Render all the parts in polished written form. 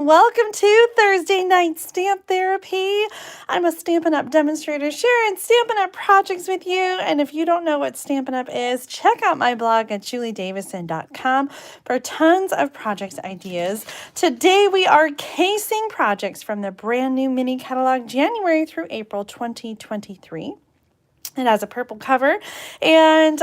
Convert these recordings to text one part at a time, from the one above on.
Welcome to Thursday Night Stamp Therapy. I'm a Stampin' Up demonstrator sharing Stampin' Up projects with you. And if you don't know what Stampin' Up is, check out my blog at juliedavison.com for tons of project ideas. Today we are casing projects from the brand new mini catalog January through April 2023. It has a purple cover, and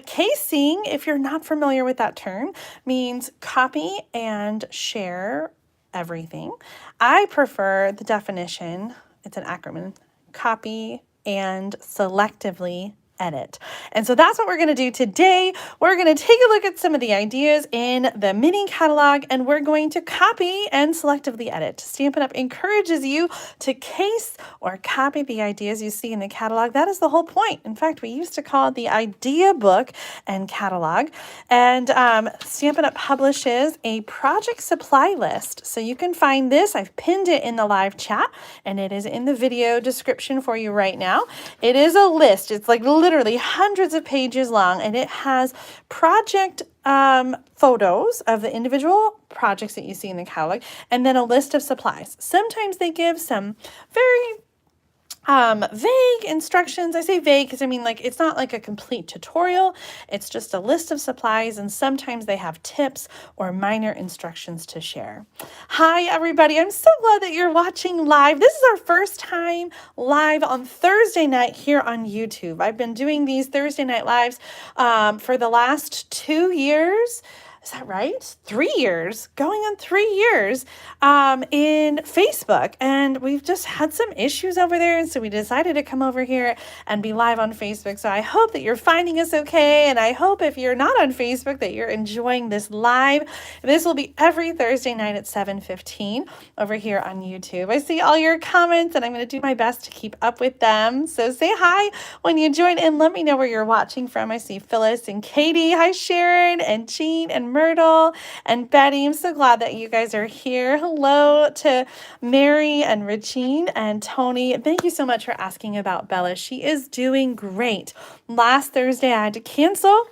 casing, if you're not familiar with that term, means copy and share everything. I prefer the definition, it's an acronym, copy and selectively edit. And so that's what we're going to do today. We're going to take a look at some of the ideas in the mini catalog, and we're going to copy and selectively edit. Stampin' Up encourages you to case or copy the ideas you see in the catalog. That is the whole point. In fact, we used to call it the idea book and catalog. And Stampin' Up publishes a project supply list. So you can find this. I've pinned it in the live chat, and it is in the video description for you right now. It is a list. It's like literally hundreds of pages long, and it has project photos of the individual projects that you see in the catalog, and then a list of supplies. Sometimes they give some very vague instructions. I say vague because I mean, like, it's not like a complete tutorial. It's just a list of supplies, and sometimes they have tips or minor instructions to share. Hi, everybody. I'm so glad that you're watching live. This is our first time live on Thursday night here on YouTube. I've been doing these Thursday night lives for the last 2 years. Is that right? 3 years, going on 3 years in Facebook. And we've just had some issues over there. And so we decided to come over here and be live on Facebook. So I hope that you're finding us okay. And I hope if you're not on Facebook that you're enjoying this live. This will be every Thursday night at 7:15 over here on YouTube. I see all your comments, and I'm going to do my best to keep up with them. So say hi when you join in. Let me know where you're watching from. I see Phyllis and Katie. Hi, Sharon and Jean and Myrtle and Betty. I'm so glad that you guys are here. Hello to Mary and Regine and Tony. Thank you so much for asking about Bella. She is doing great. Last Thursday, I had to cancel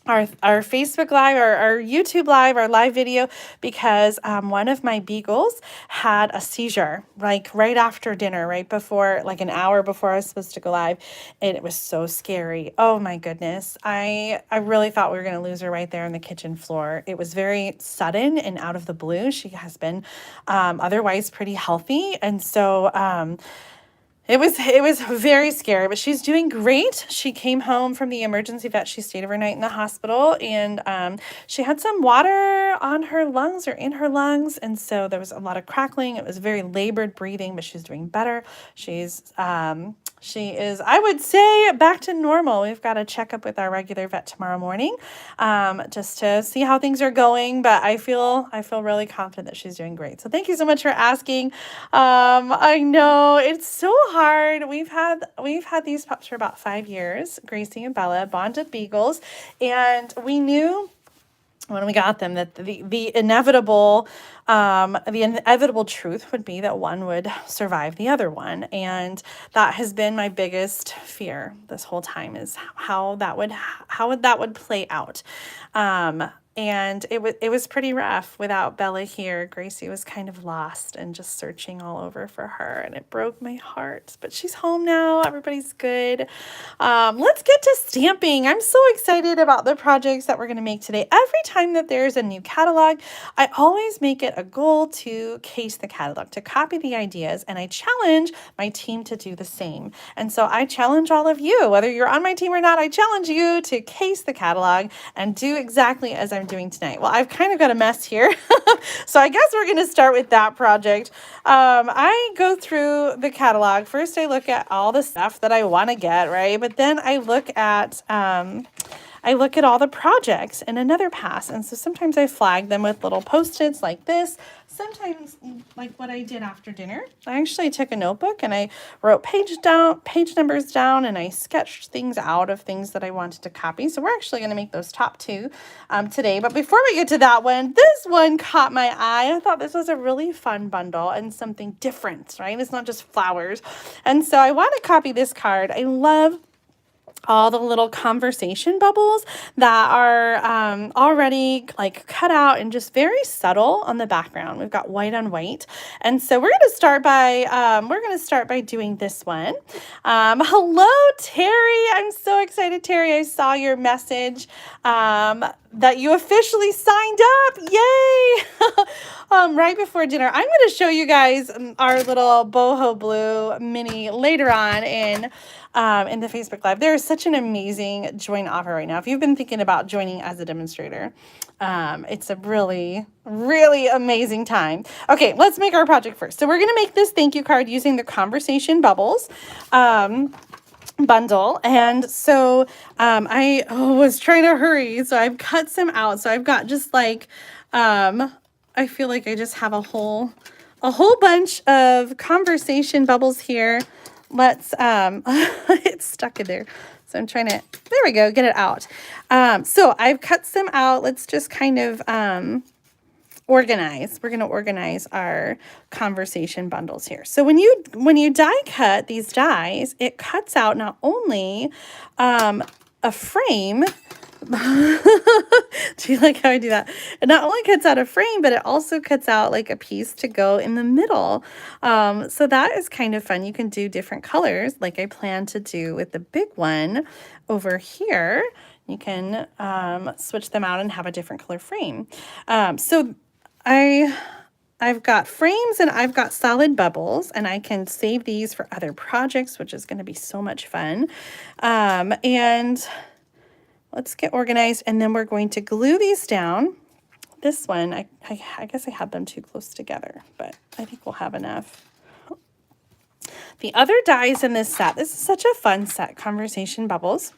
our Facebook Live, our YouTube Live, our live video, because one of my beagles had a seizure, like right after dinner, right before, like an hour before I was supposed to go live. And it was so scary. Oh my goodness. I really thought we were going to lose her right there on the kitchen floor. It was very sudden and out of the blue. She has been otherwise pretty healthy. And so, it was very scary, but she's doing great. She came home from the emergency vet. She stayed overnight in the hospital, and she had some water on her lungs or in her lungs, and so there was a lot of crackling. It was very labored breathing, but she's doing better. She is, I would say, back to normal. We've got to check up with our regular vet tomorrow morning, just to see how things are going. But I feel really confident that she's doing great. So thank you so much for asking. I know it's so hard. We've had these pups for about 5 years, Gracie and Bella, bonded beagles, and we knew when we got them that the inevitable truth would be that one would survive the other one. And that has been my biggest fear this whole time, is how that would play out. And it was pretty rough without Bella here. Gracie was kind of lost and just searching all over for her, and it broke my heart. But she's home now. Everybody's good. Let's get to stamping. I'm so excited about the projects that we're going to make today. Every time that there's a new catalog, I always make it a goal to case the catalog, to copy the ideas, and I challenge my team to do the same. And so I challenge all of you, whether you're on my team or not, I challenge you to case the catalog and do exactly as I'm doing tonight. Well, I've kind of got a mess here. So I guess we're going to start with that project. I go through the catalog. First, I look at all the stuff that I want to get, right? But then I look at all the projects in another pass. And so sometimes I flag them with little Post-its like this. Sometimes, like what I did after dinner, I actually took a notebook and I wrote page numbers down, and I sketched things out of things that I wanted to copy. So we're actually going to make those top two today. But before we get to that one, this one caught my eye. I thought this was a really fun bundle and something different, right? It's not just flowers. And so I want to copy this card. I love all the little conversation bubbles that are already like cut out and just very subtle on the background. We've got white on white. And so we're going to start by doing this one. Hello, Terry. I'm so excited, Terry. I saw your message that you officially signed up. Yay! Right before dinner. I'm going to show you guys our little boho blue mini later on in the Facebook Live. There is such an amazing join offer right now. If you've been thinking about joining as a demonstrator, it's a really, really amazing time. Okay, let's make our project first. So we're going to make this thank you card using the Conversation Bubbles bundle. And so I was trying to hurry, so I've cut some out. So I've got just like, I feel like I just have a whole bunch of conversation bubbles here. Let's, it's stuck in there. So I'm trying to, there we go, get it out. So I've cut some out. Let's just kind of organize. We're going to organize our conversation bundles here. So when you die cut these dies, it cuts out not only a frame. Do you like how I do that? It not only cuts out a frame, but it also cuts out like a piece to go in the middle. So that is kind of fun. You can do different colors like I plan to do with the big one over here. You can switch them out and have a different color frame. So I've got frames and I've got solid bubbles, and I can save these for other projects, which is going to be so much fun. And let's get organized, and then we're going to glue these down. This one, I guess I had them too close together, but I think we'll have enough. The other dies in this set, this is such a fun set, Conversation Bubbles.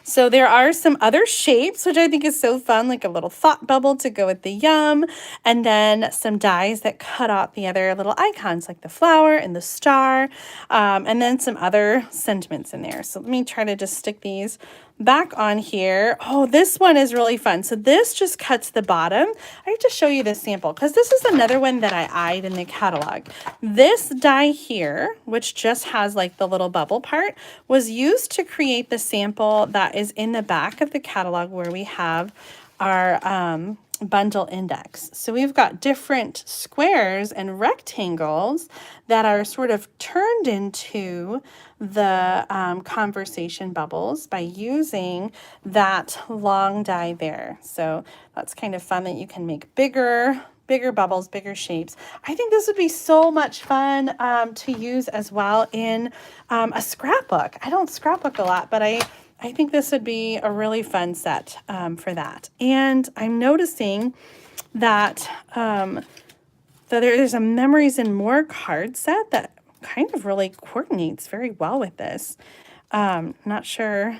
So there are some other shapes, which I think is so fun, like a little thought bubble to go with the yum, and then some dies that cut out the other little icons like the flower and the star, and then some other sentiments in there. So let me try to just stick these back on here. Oh, this one is really fun. So this just cuts the bottom. I have to show you this sample because this is another one that I eyed in the catalog. This die here, which just has like the little bubble part, was used to create the sample that is in the back of the catalog where we have our bundle index. So we've got different squares and rectangles that are sort of turned into the conversation bubbles by using that long die there. So that's kind of fun that you can make bigger bubbles, bigger shapes. I think this would be so much fun to use as well in a scrapbook. I don't scrapbook a lot, but I think this would be a really fun set for that. And I'm noticing that there's a Memories and More card set that kind of really coordinates very well with this. I'm not sure.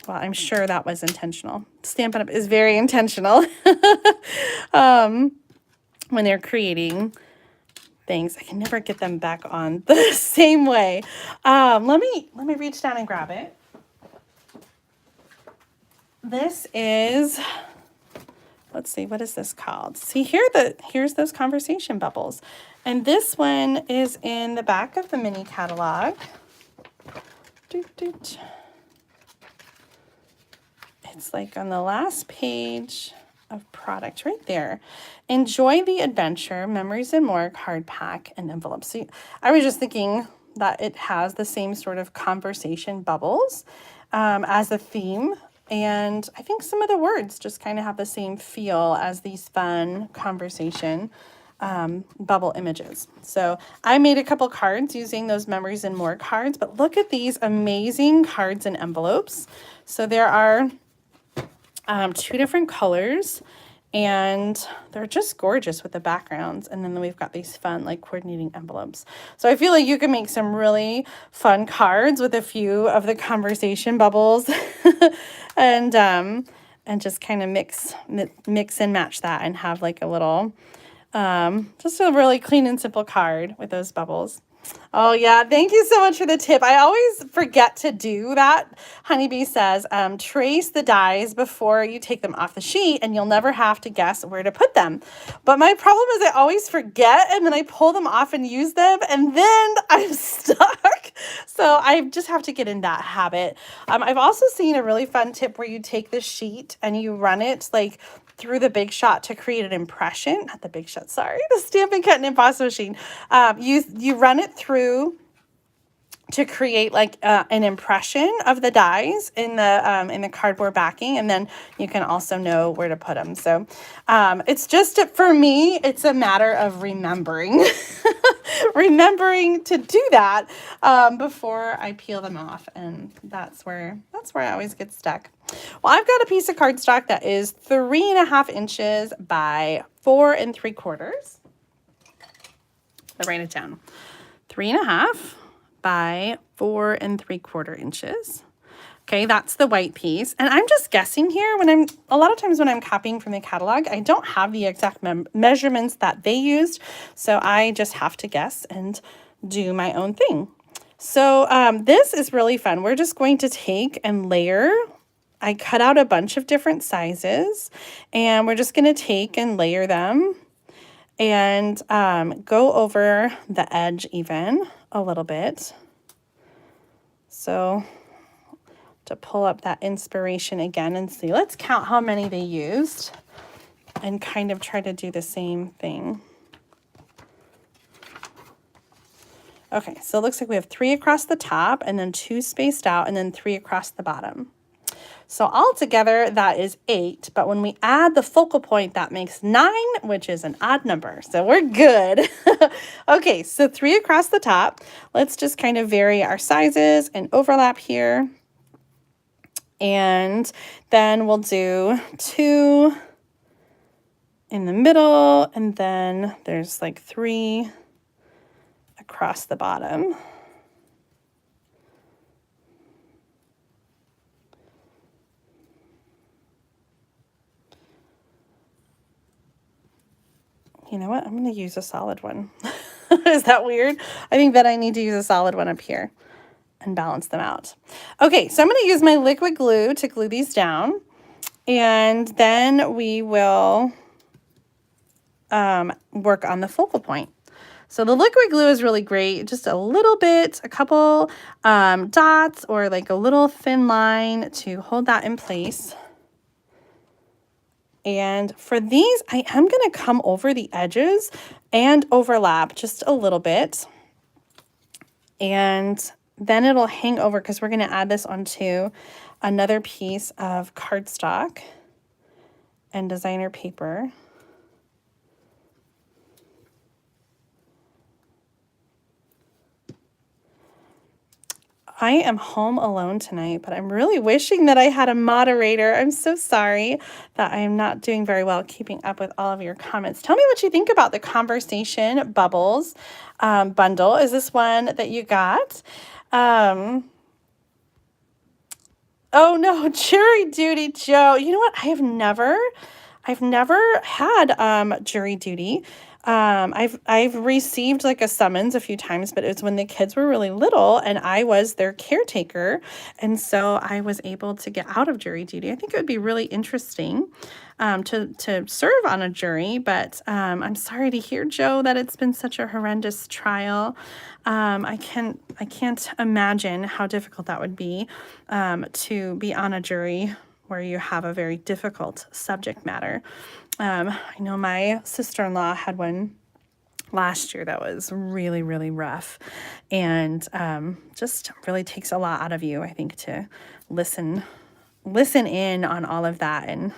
Well, I'm sure that was intentional. Stampin' Up is very intentional when they're creating things. I can never get them back on the same way. Let me reach down and grab it. This is, let's see, what is this called? See, here's those conversation bubbles. And this one is in the back of the mini catalog. It's like on the last page of product right there. Enjoy the Adventure, Memories and More card pack and envelope. So I was just thinking that it has the same sort of conversation bubbles as a theme. And I think some of the words just kind of have the same feel as these fun conversation bubble images. So I made a couple cards using those Memories and More cards, but look at these amazing cards and envelopes. So there are 2 different colors, and they're just gorgeous with the backgrounds. And then we've got these fun like coordinating envelopes. So I feel like you can make some really fun cards with a few of the conversation bubbles and just kind of mix and match that and have like a little, just a really clean and simple card with those bubbles. Oh yeah, thank you so much for the tip. I always forget to do that. Honeybee says, trace the dies before you take them off the sheet and you'll never have to guess where to put them. But my problem is I always forget and then I pull them off and use them and then I'm stuck. So I just have to get in that habit. I've also seen a really fun tip where you take the sheet and you run it like through the Big Shot to create an impression. Not the Big Shot, sorry. The Stampin' Cut and Emboss machine. You run it through to create like an impression of the dies in the cardboard backing, and then you can also know where to put them. So it's just, for me, it's a matter of remembering remembering to do that before I peel them off, and that's where I always get stuck. Well, I've got a piece of cardstock that is 3.5 inches by 4 3/4. I'll write it down. 3.5 by 4 3/4 inches. Okay, that's the white piece. And I'm just guessing here a lot of times when I'm copying from the catalog, I don't have the exact measurements that they used. So I just have to guess and do my own thing. So this is really fun. We're just going to take and layer. I cut out a bunch of different sizes and we're just going to take and layer them and go over the edge even a little bit. So to pull up that inspiration again and see, let's count how many they used and kind of try to do the same thing. Okay, so it looks like we have 3 across the top and then 2 spaced out and then 3 across the bottom. So altogether that is 8, but when we add the focal point, that makes 9, which is an odd number. So we're good. Okay, so 3 across the top. Let's just kind of vary our sizes and overlap here. And then we'll do 2 in the middle, and then there's like 3 across the bottom. You know what? I'm going to use a solid one. Is that weird? I think that I need to use a solid one up here and balance them out. Okay, so I'm going to use my liquid glue to glue these down. And then we will work on the focal point. So the liquid glue is really great. Just a little bit, a couple dots or like a little thin line to hold that in place. And for these, I am going to come over the edges and overlap just a little bit. And then it'll hang over because we're going to add this onto another piece of cardstock and designer paper. I am home alone tonight, but I'm really wishing that I had a moderator. I'm so sorry that I am not doing very well keeping up with all of your comments. Tell me what you think about the Conversation Bubbles bundle. Is this one that you got? Oh no, jury duty, Joe. You know what? I've never had jury duty. I've received like a summons a few times, but it was when the kids were really little and I was their caretaker. And so I was able to get out of jury duty. I think it would be really interesting to serve on a jury, but I'm sorry to hear, Joe, that it's been such a horrendous trial. I can't imagine how difficult that would be to be on a jury where you have a very difficult subject matter. I know my sister-in-law had one last year that was really, really rough, and just really takes a lot out of you, I think, to listen in on all of that and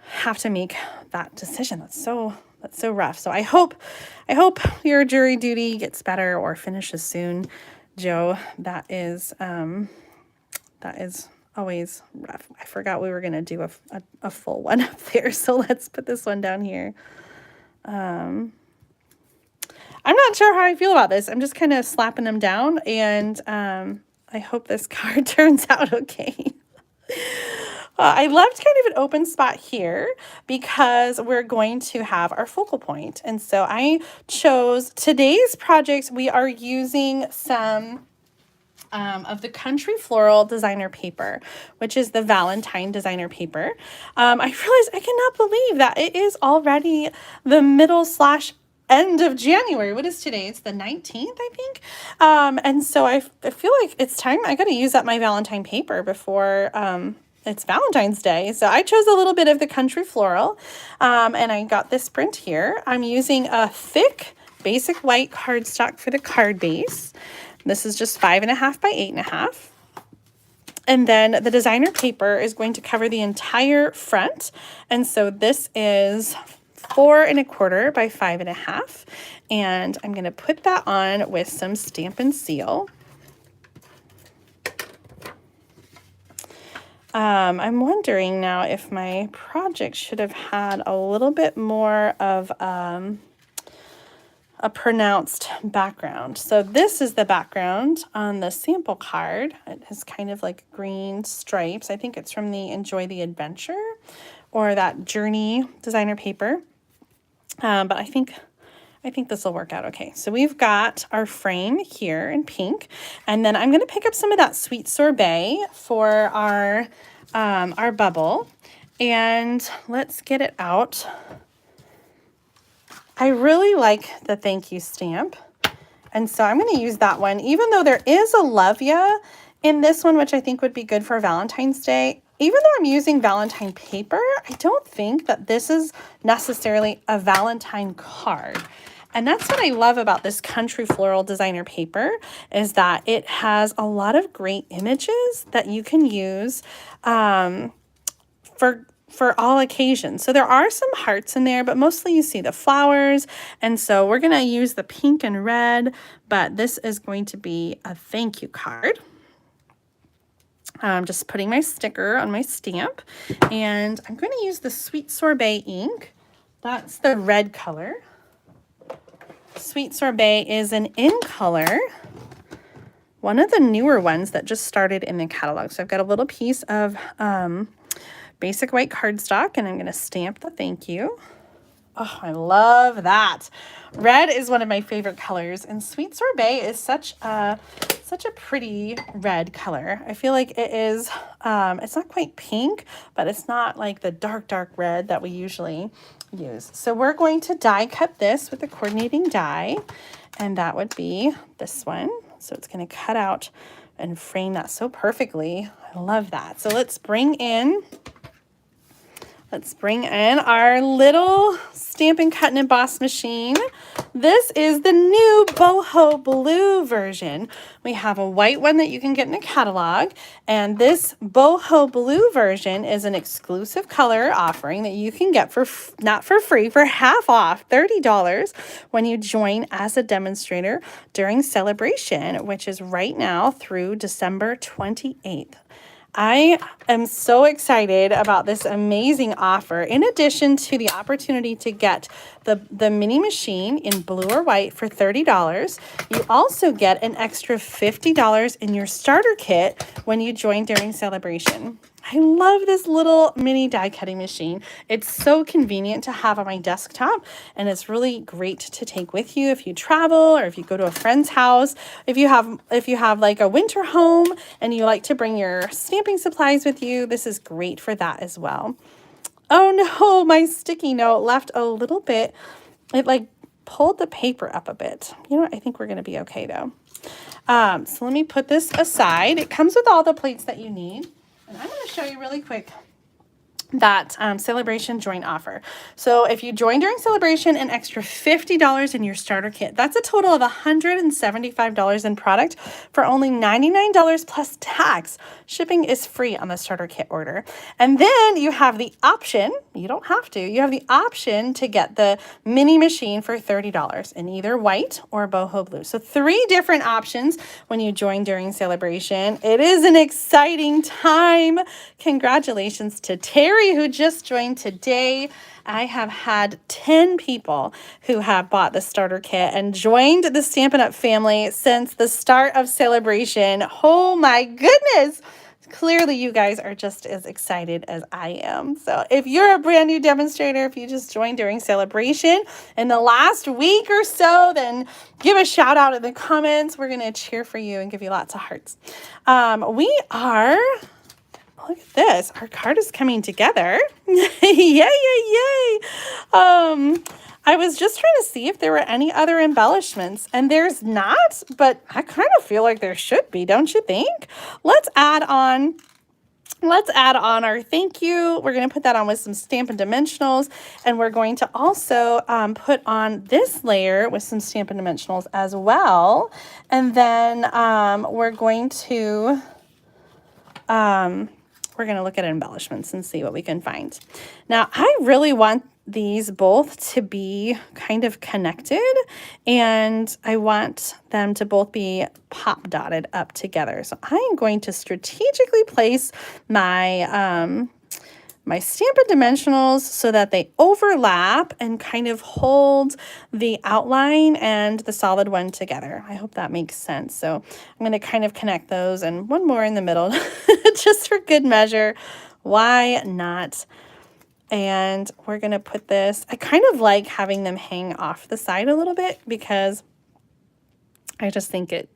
have to make that decision. That's so rough. So I hope your jury duty gets better or finishes soon, Joe. That is always rough. I forgot we were going to do a full one up there. So let's put this one down here. I'm not sure how I feel about this. I'm just kind of slapping them down, and I hope this card turns out okay. I left kind of an open spot here because we're going to have our focal point. And so I chose today's projects. We are using some of the Country Floral designer paper, which is the Valentine designer paper. I realized I cannot believe that it is already the middle/end of January. What is today? It's the 19th, I think. And so I feel like it's time. I got to use up my Valentine paper before it's Valentine's Day. So I chose a little bit of the Country Floral, and I got this print here. I'm using a thick basic white cardstock for the card base. This is just 5.5 by 8.5. And then the designer paper is going to cover the entire front. And so this is 4.25 by 5.5. And I'm going to put that on with some Stampin' Seal. I'm wondering now if my project should have had a little bit more of a pronounced background. So this is the background on the sample card. It has kind of like green stripes. I think it's from the Enjoy the Adventure or that Journey designer paper. But I think this will work out okay. So we've got our frame here in pink, and then I'm going to pick up some of that Sweet Sorbet for our bubble, and let's get it out. I really like the thank you stamp, and so I'm going to use that one, even though there is a love ya in this one, which I think would be good for Valentine's Day. Even though I'm using Valentine paper, I don't think that this is necessarily a Valentine card. And that's what I love about this Country Floral designer paper, is that it has a lot of great images that you can use for all occasions. So there are some hearts in there, but mostly you see the flowers. And so we're going to use the pink and red, but this is going to be a thank you card. I'm just putting my sticker on my stamp, and I'm going to use the Sweet Sorbet ink. That's the red color. Sweet Sorbet is an in color, one of the newer ones that just started in the catalog. So I've got a little piece of basic white cardstock, and I'm going to stamp the thank you. Oh, I love that. Red is one of my favorite colors, and Sweet Sorbet is such a pretty red color. I feel like it is, it's not quite pink, but it's not like the dark red that we usually use. So we're going to die cut this with a coordinating die, and that would be this one. So it's going to cut out and frame that so perfectly. I love that. So let's bring in our little Stampin' Cut and Emboss machine. This is the new Boho blue version. We have a white one that you can get in a catalog, and this Boho blue version is an exclusive color offering that you can get for not for free, for half off, $30 when you join as a demonstrator during Sale-a-Bration, which is right now through December 28th. I am so excited about this amazing offer. In addition to the opportunity to get the mini machine in blue or white for $30, you also get an extra $50 in your starter kit when you join during Sale-a-Bration. I love this little mini die cutting machine. It's so convenient to have on my desktop, and it's really great to take with you if you travel or if you go to a friend's house. If you have like a winter home and you like to bring your stamping supplies with you, this is great for that as well. Oh no, my sticky note left a little bit. It like pulled the paper up a bit. You know what? I think we're going to be okay though. So let me put this aside. It comes with all the plates that you need. And I'm going to show you really quick that Sale-a-Bration joint offer. So if you join during Sale-a-Bration, an extra $50 in your starter kit. That's a total of $175 in product for only $99 plus tax. Shipping is free on the starter kit order. And then you have the option, you don't have to, you have the option to get the mini machine for $30 in either white or boho blue. So 3 different options when you join during Sale-a-Bration. It is an exciting time. Congratulations to Terry, who just joined today. I have had 10 people who have bought the starter kit and joined the Stampin' Up family since the start of Sale-a-Bration. Oh my goodness. clearly you guys are just as excited as I am. So if you're a brand new demonstrator, if you just joined during Sale-a-Bration in the last week or so, then give a shout out in the comments. We're going to cheer for you and give you lots of hearts. Look at this. Our card is coming together. Yay, yay, yay. I was just trying to see if there were any other embellishments, and there's not, but I kind of feel like there should be, don't you think? Let's add on our thank you. We're going to put that on with some Stampin' Dimensionals, and we're going to also put on this layer with some Stampin' Dimensionals as well. And then we're going to look at embellishments and see what we can find. Now, I really want these both to be kind of connected, and I want them to both be pop dotted up together. So I am going to strategically place my my Stampin' Dimensionals so that they overlap and kind of hold the outline and the solid one together. I hope that makes sense. So I'm going to kind of connect those and one more in the middle just for good measure. Why not? And we're going to put this, I kind of like having them hang off the side a little bit because I just think it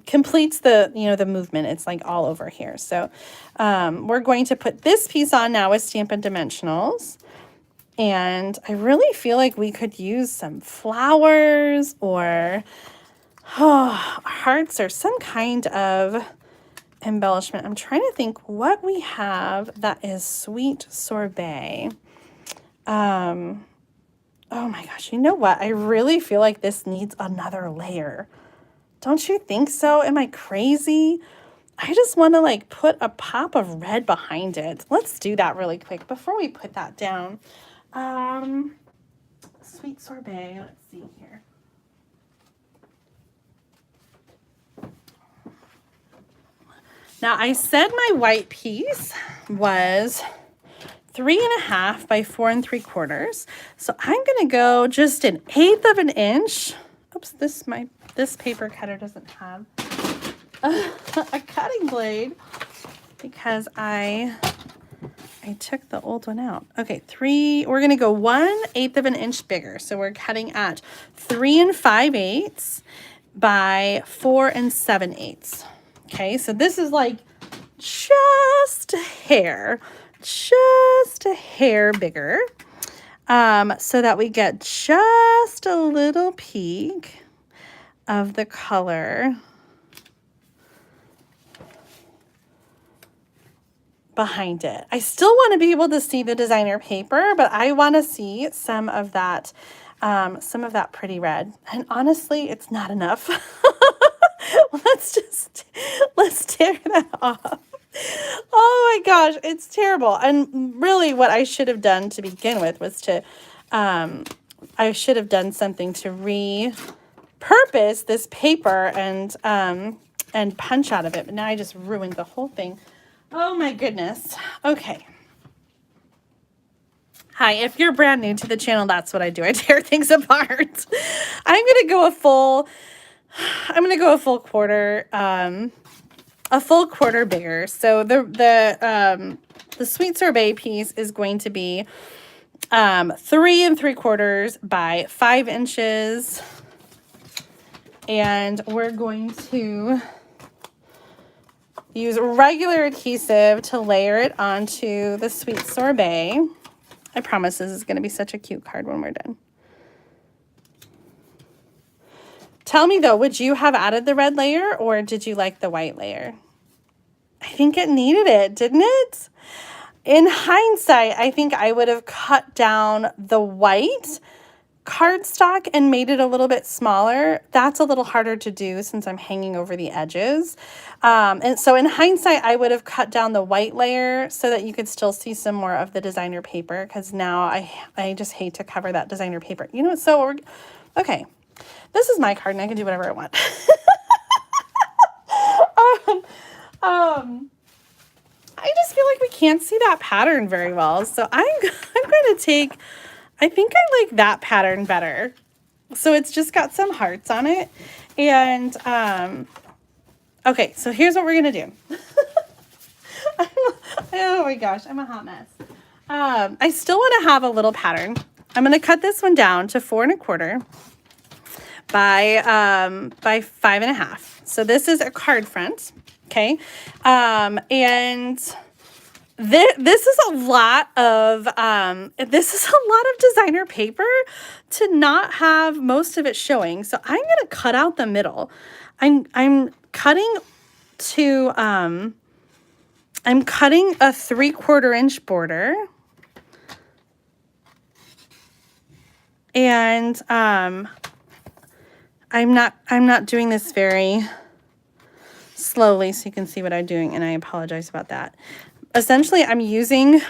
completes the, the movement. It's like all over here. So we're going to put this piece on now with Stampin' Dimensionals. And I really feel like we could use some flowers or hearts or some kind of embellishment. I'm trying to think what we have that is sweet sorbet. Oh my gosh, you know what? I really feel like this needs another layer. Don't you think so? Am I crazy? I just want to like put a pop of red behind it. Let's do that really quick before we put that down. Sweet sorbet, let's see here. Now I said my white piece was 3.5 by 4 3/4. So I'm going to go just 1/8 of an inch. Oops, this paper cutter doesn't have a cutting blade because I took the old one out. Okay, we're going to go 1/8 of an inch bigger. So we're cutting at 3 5/8 by 4 7/8. Okay, so this is like just a hair bigger, so that we get just a little peek of the color behind it. I still want to be able to see the designer paper, but I want to see some of that pretty red. And honestly, it's not enough. Let's tear that off. Oh my gosh, it's terrible. And really what I should have done to begin with was I should have done something to repurpose this paper and punch out of it. But now I just ruined the whole thing. Oh my goodness. Okay. Hi, if you're brand new to the channel, that's what I do. I tear things apart. I'm going to go a full quarter, a full quarter bigger. So the sweet sorbet piece is going to be 3 3/4 by 5 inches. And we're going to use regular adhesive to layer it onto the sweet sorbet. I promise this is going to be such a cute card when we're done. Tell me though, would you have added the red layer or did you like the white layer? I think it needed it, didn't it? In hindsight, I think I would have cut down the white cardstock and made it a little bit smaller. That's a little harder to do since I'm hanging over the edges. And so in hindsight, I would have cut down the white layer so that you could still see some more of the designer paper, because now I just hate to cover that designer paper. You know, so okay, this is my card and I can do whatever I want. I just feel like we can't see that pattern very well. So I'm going to take, I think I like that pattern better. So it's just got some hearts on it. And Okay, so here's what we're going to do. Oh my gosh, I'm a hot mess. I still want to have a little pattern. I'm going to cut this one down to 4 1/4 by 5 1/2. So this is a card front. Okay. And this is a lot of designer paper to not have most of it showing. So I'm going to cut out the middle. I'm cutting to, I'm cutting a 3/4 inch border. And, I'm not doing this very slowly so you can see what I'm doing, and I apologize about that. Essentially, I'm using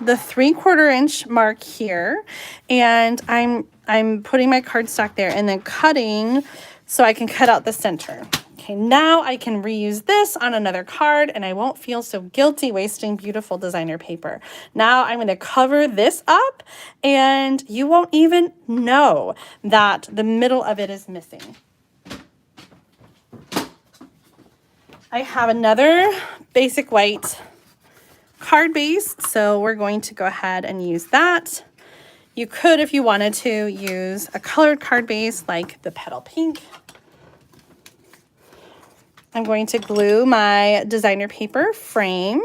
the 3/4 inch mark here, and I'm putting my cardstock there and then cutting so I can cut out the center. Okay, now I can reuse this on another card and I won't feel so guilty wasting beautiful designer paper. Now I'm going to cover this up and you won't even know that the middle of it is missing. I have another basic white card base, so we're going to go ahead and use that. You could, if you wanted to, use a colored card base like the Petal Pink. I'm going to glue my designer paper frame.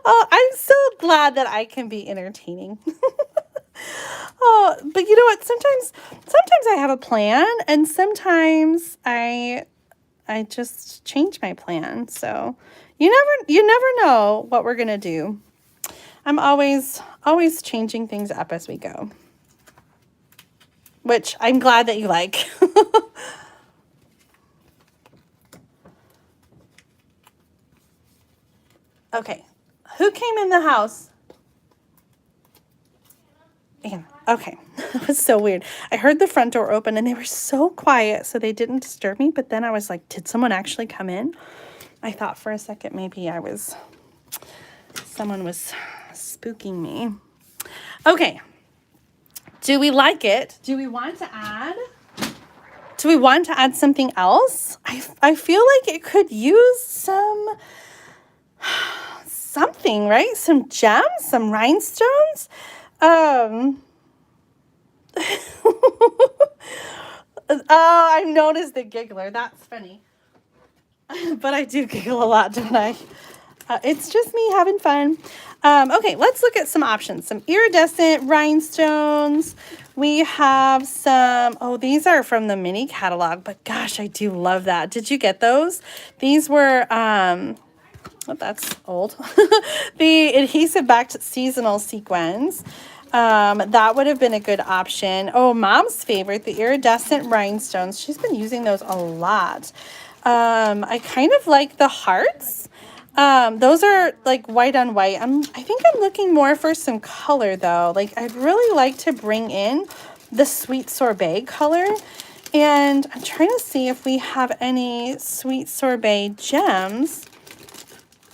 Oh, I'm so glad that I can be entertaining. Oh, but you know what? Sometimes I have a plan, and sometimes I just change my plan. So you never know what we're gonna do. I'm always changing things up as we go, which I'm glad that you like. Okay, who came in the house? Anna. Okay, that was so weird. I heard the front door open and they were so quiet, so they didn't disturb me. But then I was like, did someone actually come in? I thought for a second maybe someone was spooking me. Okay, do we like it? Do we want to add something else? I feel like it could use something, right? Some gems, some rhinestones. Oh, I noticed the giggler. That's funny. But I do giggle a lot, don't I? It's just me having fun. Okay, let's look at some options. Some iridescent rhinestones. We have some, oh, these are from the mini catalog, but gosh, I do love that. Did you get those? These were, oh, that's old. The adhesive backed seasonal sequins. That would have been a good option. Oh, Mom's favorite, the iridescent rhinestones. She's been using those a lot. I kind of like the hearts. Those are like white on white. I think I'm looking more for some color though. Like I'd really like to bring in the sweet sorbet color. And I'm trying to see if we have any sweet sorbet gems.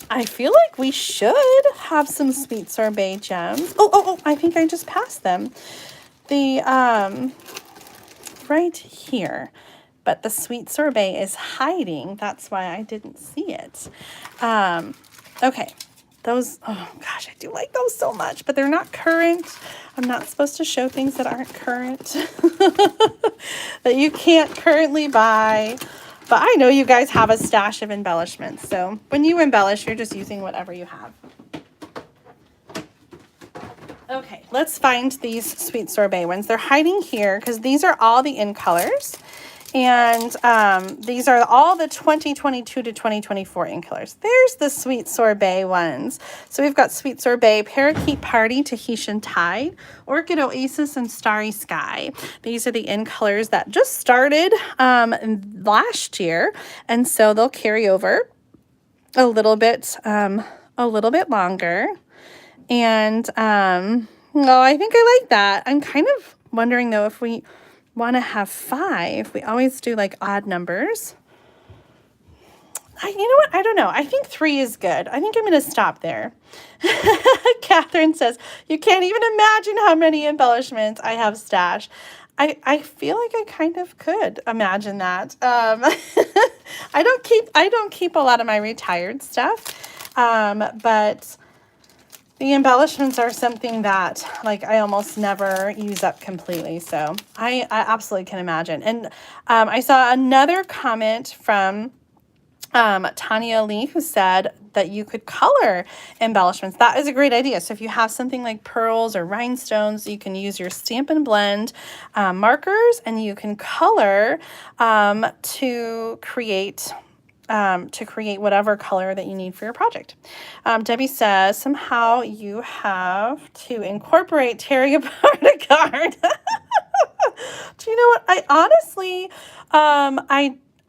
I feel like we should have some sweet sorbet gems. Oh, I think I just passed them. The, right here. But the sweet sorbet is hiding. That's why I didn't see it. Okay. Those, oh gosh, I do like those so much, but they're not current. I'm not supposed to show things that aren't current. That you can't currently buy. But I know you guys have a stash of embellishments. So when you embellish, you're just using whatever you have. Okay, let's find these sweet sorbet ones. They're hiding here because these are all the in colors. And these are all the 2022 to 2024 in colors. There's the sweet sorbet ones. So we've got sweet sorbet, parakeet party, Tahitian tide, orchid oasis, and starry sky. These are the in colors that just started last year, and so they'll carry over a little bit longer. And oh, I think I like that. I'm kind of wondering though if we want to have 5. We always do like odd numbers. You know what? I don't know. I think 3 is good. I think I'm going to stop there. Catherine says, you can't even imagine how many embellishments I have stashed. I feel like I kind of could imagine that. I don't keep a lot of my retired stuff, but the embellishments are something that like I almost never use up completely. So I absolutely can imagine. And I saw another comment from Tanya Lee, who said that you could color embellishments. That is a great idea. So if you have something like pearls or rhinestones, you can use your Stampin' Blend markers, and you can color to create whatever color that you need for your project. Debbie says, somehow you have to incorporate tearing apart a card. Do you know what? I honestly,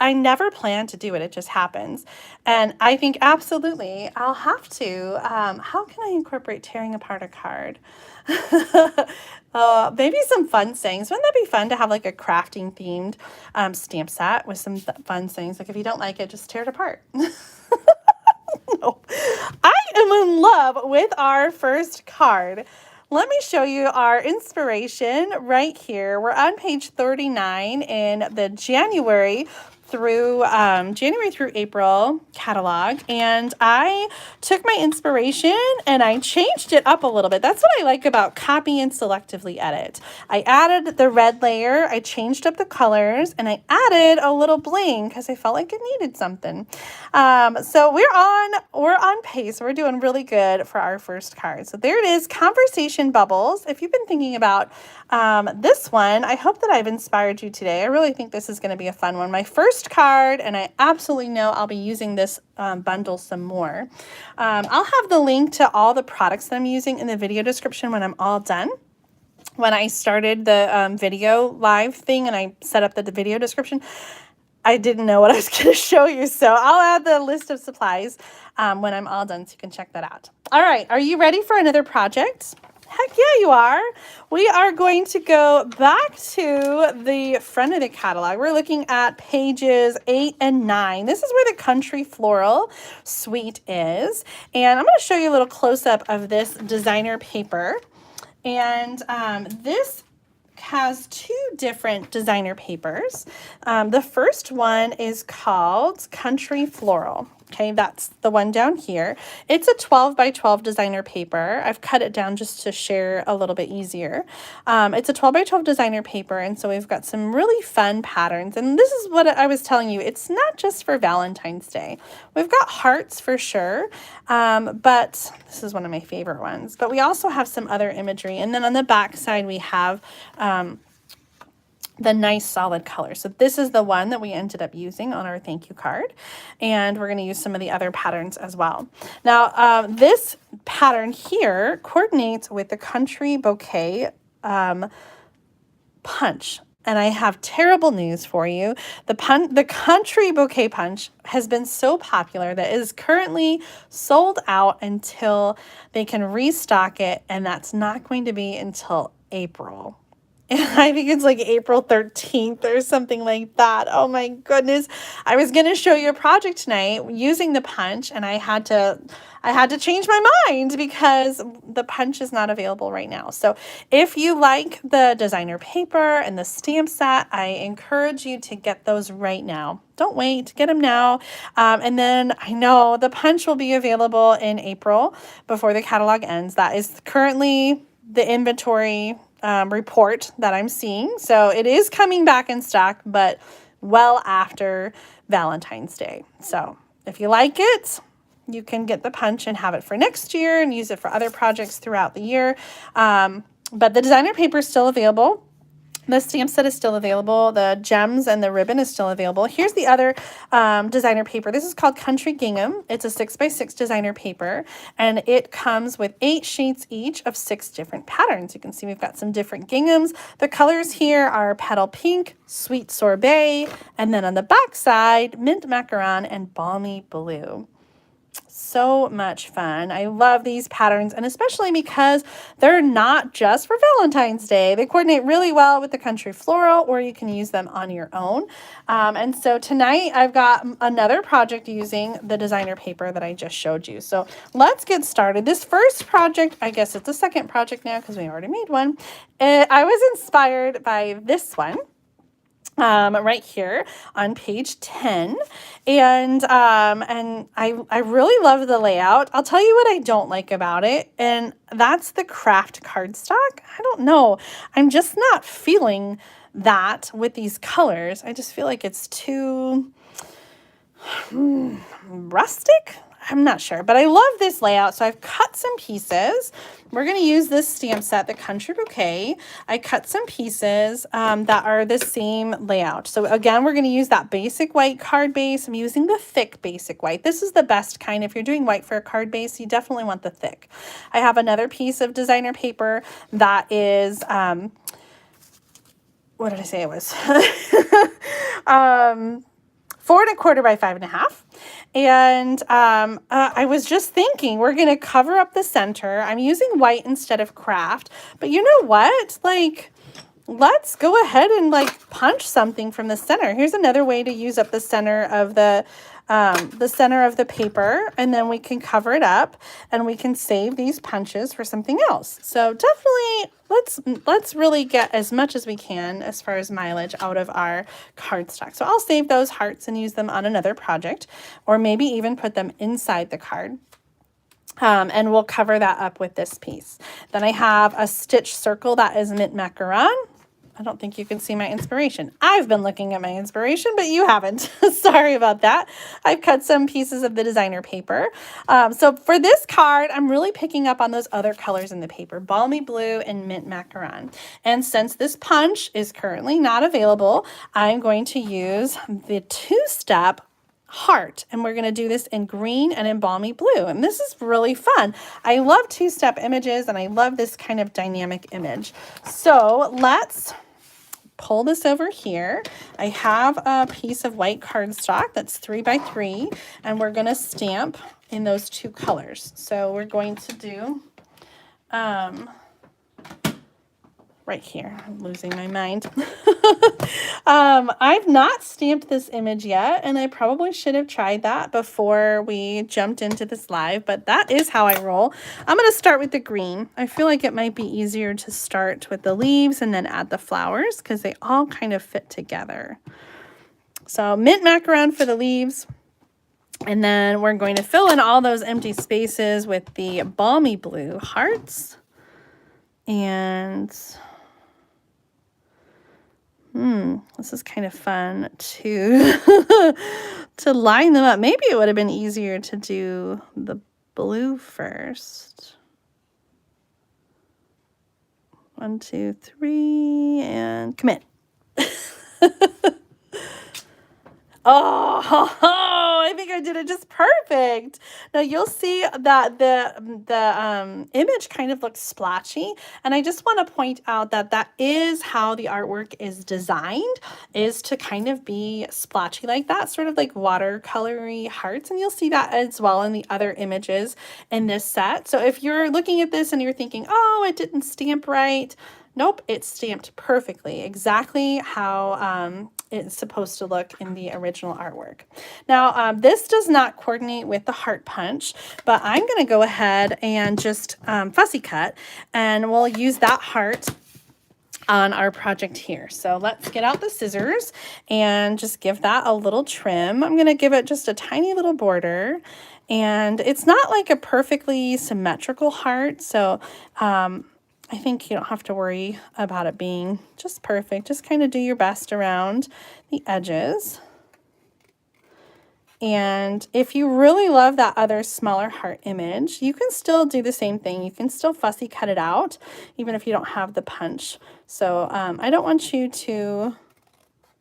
I never plan to do it. It just happens. And I think absolutely I'll have to. How can I incorporate tearing apart a card? Maybe some fun sayings. Wouldn't that be fun to have like a crafting themed stamp set with some fun sayings? Like if you don't like it, just tear it apart. No. I am in love with our first card. Let me show you our inspiration right here. We're on page 39 in the January through April catalog, and I took my inspiration and I changed it up a little bit. That's what I like about copy and selectively edit. I added the red layer, I changed up the colors, and I added a little bling because I felt like it needed something. So we're on pace. We're doing really good for our first card. So there it is, Conversation Bubbles. If you've been thinking about this one, I hope that I've inspired you today. I really think this is going to be a fun one. My first card, and I absolutely know I'll be using this bundle some more. I'll have the link to all the products that I'm using in the video description when I'm all done. When I started the video live thing and I set up the video description, I didn't know what I was going to show you, so I'll add the list of supplies when I'm all done so you can check that out. All right, are you ready for another project? Heck yeah, you are. We are going to go back to the front of the catalog. We're looking at pages 8 and 9. This is where the Country Floral suite is. And I'm going to show you a little close-up of this designer paper. And this has 2 different designer papers. The first one is called Country Floral. Okay, that's the one down here. It's a 12 by 12 designer paper. I've cut it down just to share a little bit easier. It's a 12 by 12 designer paper, and so we've got some really fun patterns. And this is what I was telling you. It's not just for Valentine's Day. We've got hearts for sure, but this is one of my favorite ones. But we also have some other imagery. And then on the back side, we have the nice solid color. So this is the one that we ended up using on our thank you card. And we're going to use some of the other patterns as well. Now, this pattern here coordinates with the Country Bouquet punch. And I have terrible news for you. The Country Bouquet punch has been so popular that it is currently sold out until they can restock it. And that's not going to be until April. I think it's like April 13th or something like that. Oh my goodness. I was going to show you a project tonight using the punch, and I had to change my mind because the punch is not available right now. So if you like the designer paper and the stamp set, I encourage you to get those right now. Don't wait, get them now. And then I know the punch will be available in April before the catalog ends. That is currently the inventory report that I'm seeing. So it is coming back in stock, but well after Valentine's Day. So if you like it, you can get the punch and have it for next year and use it for other projects throughout the year. But the designer paper is still available. The stamp set is still available. The gems and the ribbon is still available. Here's the other designer paper. This is called Country Gingham. It's a 6x6 designer paper, and it comes with 8 sheets each of 6 different patterns. You can see we've got some different ginghams. The colors here are Petal Pink, Sweet Sorbet, and then on the back side, Mint Macaron and Balmy Blue. So much fun. I love these patterns, and especially because they're not just for Valentine's Day. They coordinate really well with the country floral, or you can use them on your own. And so tonight I've got another project using the designer paper that I just showed you. So let's get started. This first project, I guess it's a second project now because we already made one. I was inspired by this one. Right here on page 10. And I really love the layout. I'll tell you what I don't like about it, and that's the craft cardstock. I don't know. I'm just not feeling that with these colors. I just feel like it's too rustic. I'm not sure, but I love this layout. So I've cut some pieces. We're going to use this stamp set, the Country Bouquet. I cut some pieces that are the same layout. So again, we're going to use that basic white card base. I'm using the thick basic white. This is the best kind. If you're doing white for a card base, you definitely want the thick. I have another piece of designer paper that is, what did I say it was? 4 1/4 by 5 1/2. And I was just thinking, we're going to cover up the center. I'm using white instead of craft, but you know what? Like, let's go ahead and like punch something from the center. Here's another way to use up the center of the paper, and then we can cover it up and we can save these punches for something else. So definitely let's really get as much as we can as far as mileage out of our cardstock. So I'll save those hearts and use them on another project, or maybe even put them inside the card. And we'll cover that up with this piece. Then I have a stitch circle that is mint macaron. I don't think you can see my inspiration. I've been looking at my inspiration, but you haven't. Sorry about that. I've cut some pieces of the designer paper. So for this card, I'm really picking up on those other colors in the paper, balmy blue and mint macaron. And since this punch is currently not available, I'm going to use the two-step heart, and we're going to do this in green and in balmy blue, and this is really fun. I love two-step images, and I love this kind of dynamic image. So let's pull this over here. I have a piece of white cardstock that's 3 by 3, and we're going to stamp in those two colors. So we're going to do right here. I'm losing my mind. I've not stamped this image yet, and I probably should have tried that before we jumped into this live, but that is how I roll. I'm going to start with the green. I feel like it might be easier to start with the leaves and then add the flowers because they all kind of fit together. So mint macaron for the leaves. And then we're going to fill in all those empty spaces with the balmy blue hearts. And this is kind of fun to to line them up. Maybe it would have been easier to do the blue first. 1, 2, 3, and commit. Oh, I think I did it just perfect. Now you'll see that the image kind of looks splotchy, and I just want to point out that that is how the artwork is designed, is to kind of be splotchy like that, sort of like watercolory hearts, and you'll see that as well in the other images in this set. So if you're looking at this and you're thinking, oh, it didn't stamp right, nope, it's stamped perfectly, exactly how it's supposed to look in the original artwork. Now, this does not coordinate with the heart punch, but I'm going to go ahead and just fussy cut, and we'll use that heart on our project here. So let's get out the scissors and just give that a little trim. I'm going to give it just a tiny little border, and it's not like a perfectly symmetrical heart, so I think you don't have to worry about it being just perfect. Just kind of do your best around the edges. And if you really love that other smaller heart image, you can still do the same thing. You can still fussy cut it out, even if you don't have the punch. So I don't want you to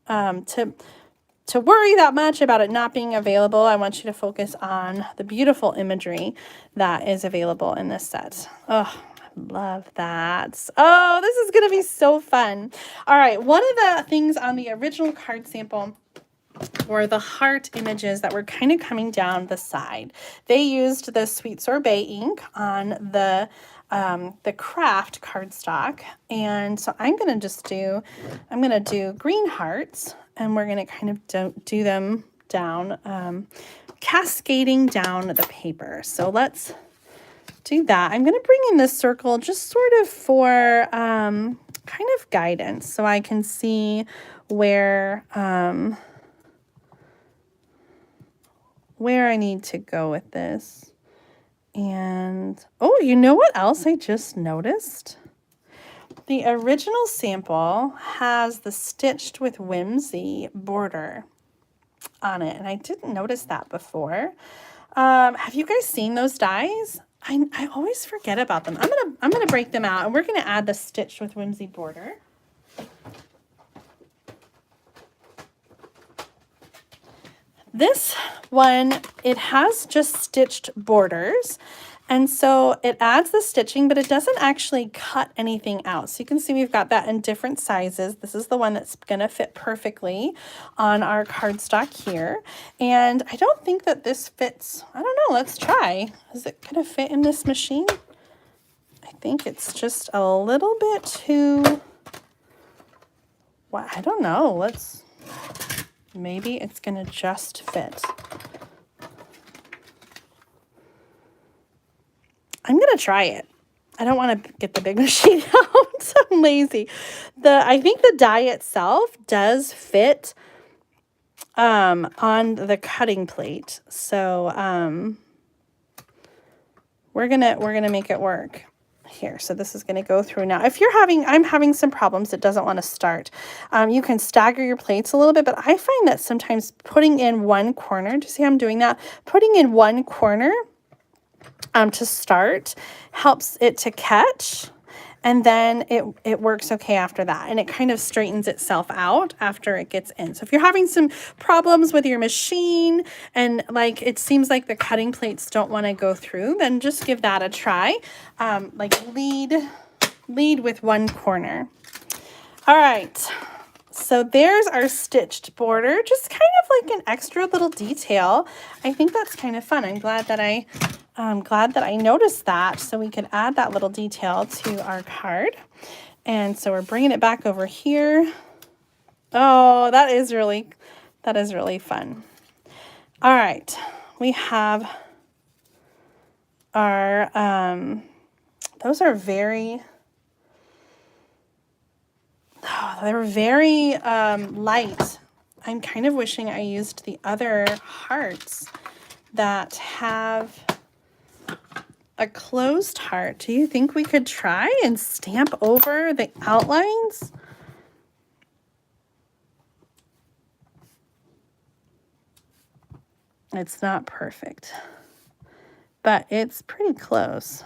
worry that much about it not being available. I want you to focus on the beautiful imagery that is available in this set. Oh, love that. Oh, this is going to be so fun. All right. One of the things on the original card sample or the heart images that were kind of coming down the side. They used the Sweet Sorbet ink on the craft cardstock, and so I'm going to do green hearts, and we're going to kind of do them down, cascading down the paper. So let's do that. I'm going to bring in this circle just sort of for kind of guidance, so I can see where I need to go with this. And, oh, you know what else I just noticed? The original sample has the Stitched with Whimsy border on it, and I didn't notice that before. Have you guys seen those dies? I always forget about them. I'm gonna break them out, and we're gonna add the Stitched with Whimsy border. This one, it has just stitched borders, and so it adds the stitching, but it doesn't actually cut anything out. So you can see we've got that in different sizes. This is the one that's going to fit perfectly on our cardstock here. And I don't think that this fits. I don't know. Let's try. Is it going to fit in this machine? I think it's just a little bit too, well, I don't know. Maybe it's going to just fit. I'm going to try it. I don't want to get the big machine out. I'm lazy. I think the die itself does fit on the cutting plate. So we're gonna make it work. Here, so this is going to go through now. If I'm having some problems, it doesn't want to start. You can stagger your plates a little bit, but I find that sometimes putting in one corner, do you see how I'm doing that? Putting in one corner to start helps it to catch, and then it works okay after that, and it kind of straightens itself out after it gets in. So if you're having some problems with your machine and like it seems like the cutting plates don't want to go through, then just give that a try. Like lead with one corner. All right. So there's our stitched border, just kind of like an extra little detail. I think that's kind of fun. I'm glad that I noticed that, so we could add that little detail to our card. And so we're bringing it back over here. Oh, that is really fun. All right, we have our, those are very, they're very light. I'm kind of wishing I used the other hearts that have a closed heart. Do you think we could try and stamp over the outlines? It's not perfect, but it's pretty close.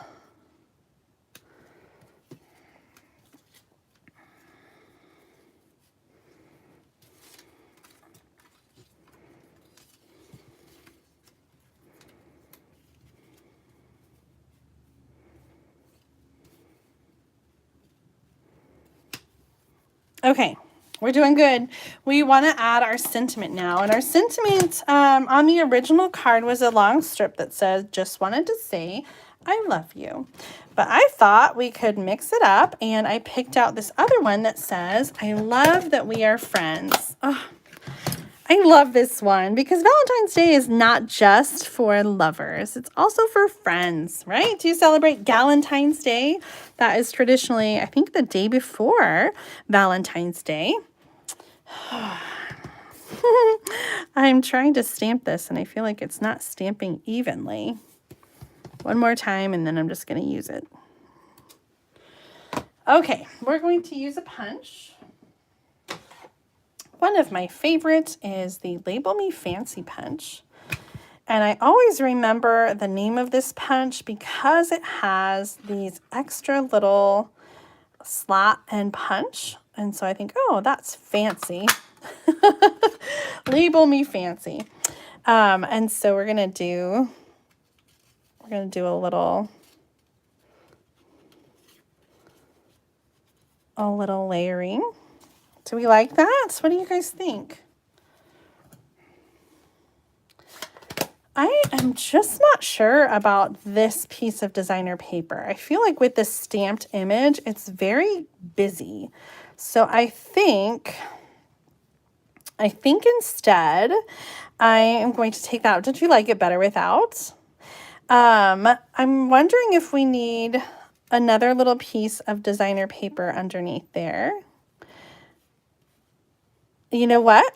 Okay, we're doing good. We want to add our sentiment now. And our sentiment on the original card was a long strip that says, "Just wanted to say I love you." But I thought we could mix it up, and I picked out this other one that says, "I love that we are friends." Oh, I love this one because Valentine's Day is not just for lovers. It's also for friends, right? Do you celebrate Galentine's Day? That is traditionally, I think, the day before Valentine's Day. I'm trying to stamp this, and I feel like it's not stamping evenly. One more time, and then I'm just going to use it. Okay, we're going to use a punch. One of my favorites is the Label Me Fancy punch. And I always remember the name of this punch because it has these extra little slot and punch. And so I think, oh, that's fancy. Label Me Fancy. And so we're gonna do a little layering. Do we like that? What do you guys think? I am just not sure about this piece of designer paper. I feel like with this stamped image, it's very busy. So I think instead I am going to take that out. Don't you like it better without? I'm wondering if we need another little piece of designer paper underneath there. You know what?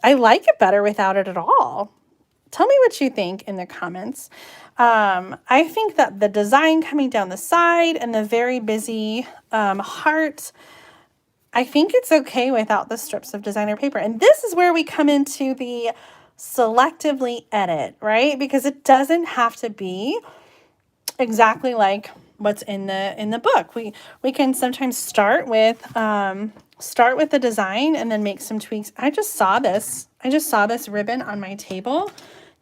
I like it better without it at all. Tell me what you think in the comments. I think that the design coming down the side and the very busy heart, I think it's okay without the strips of designer paper. And this is where we come into the selectively edit, right? Because it doesn't have to be exactly like what's in the book. We can sometimes start with the design and then make some tweaks. I just saw this ribbon on my table.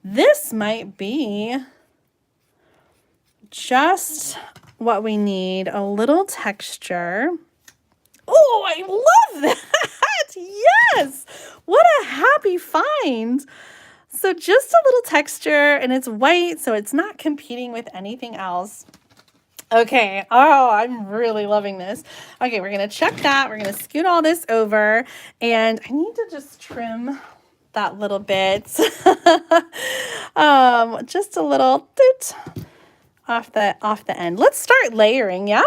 This might be just what we need, a little texture. Oh, I love that. Yes. What a happy find. So just a little texture, and it's white, so it's not competing with anything else. Okay. Oh, I'm really loving this. Okay, we're going to check that. We're going to scoot all this over, and I need to just trim that little bit. Just a little doot off the end. Let's start layering, yeah?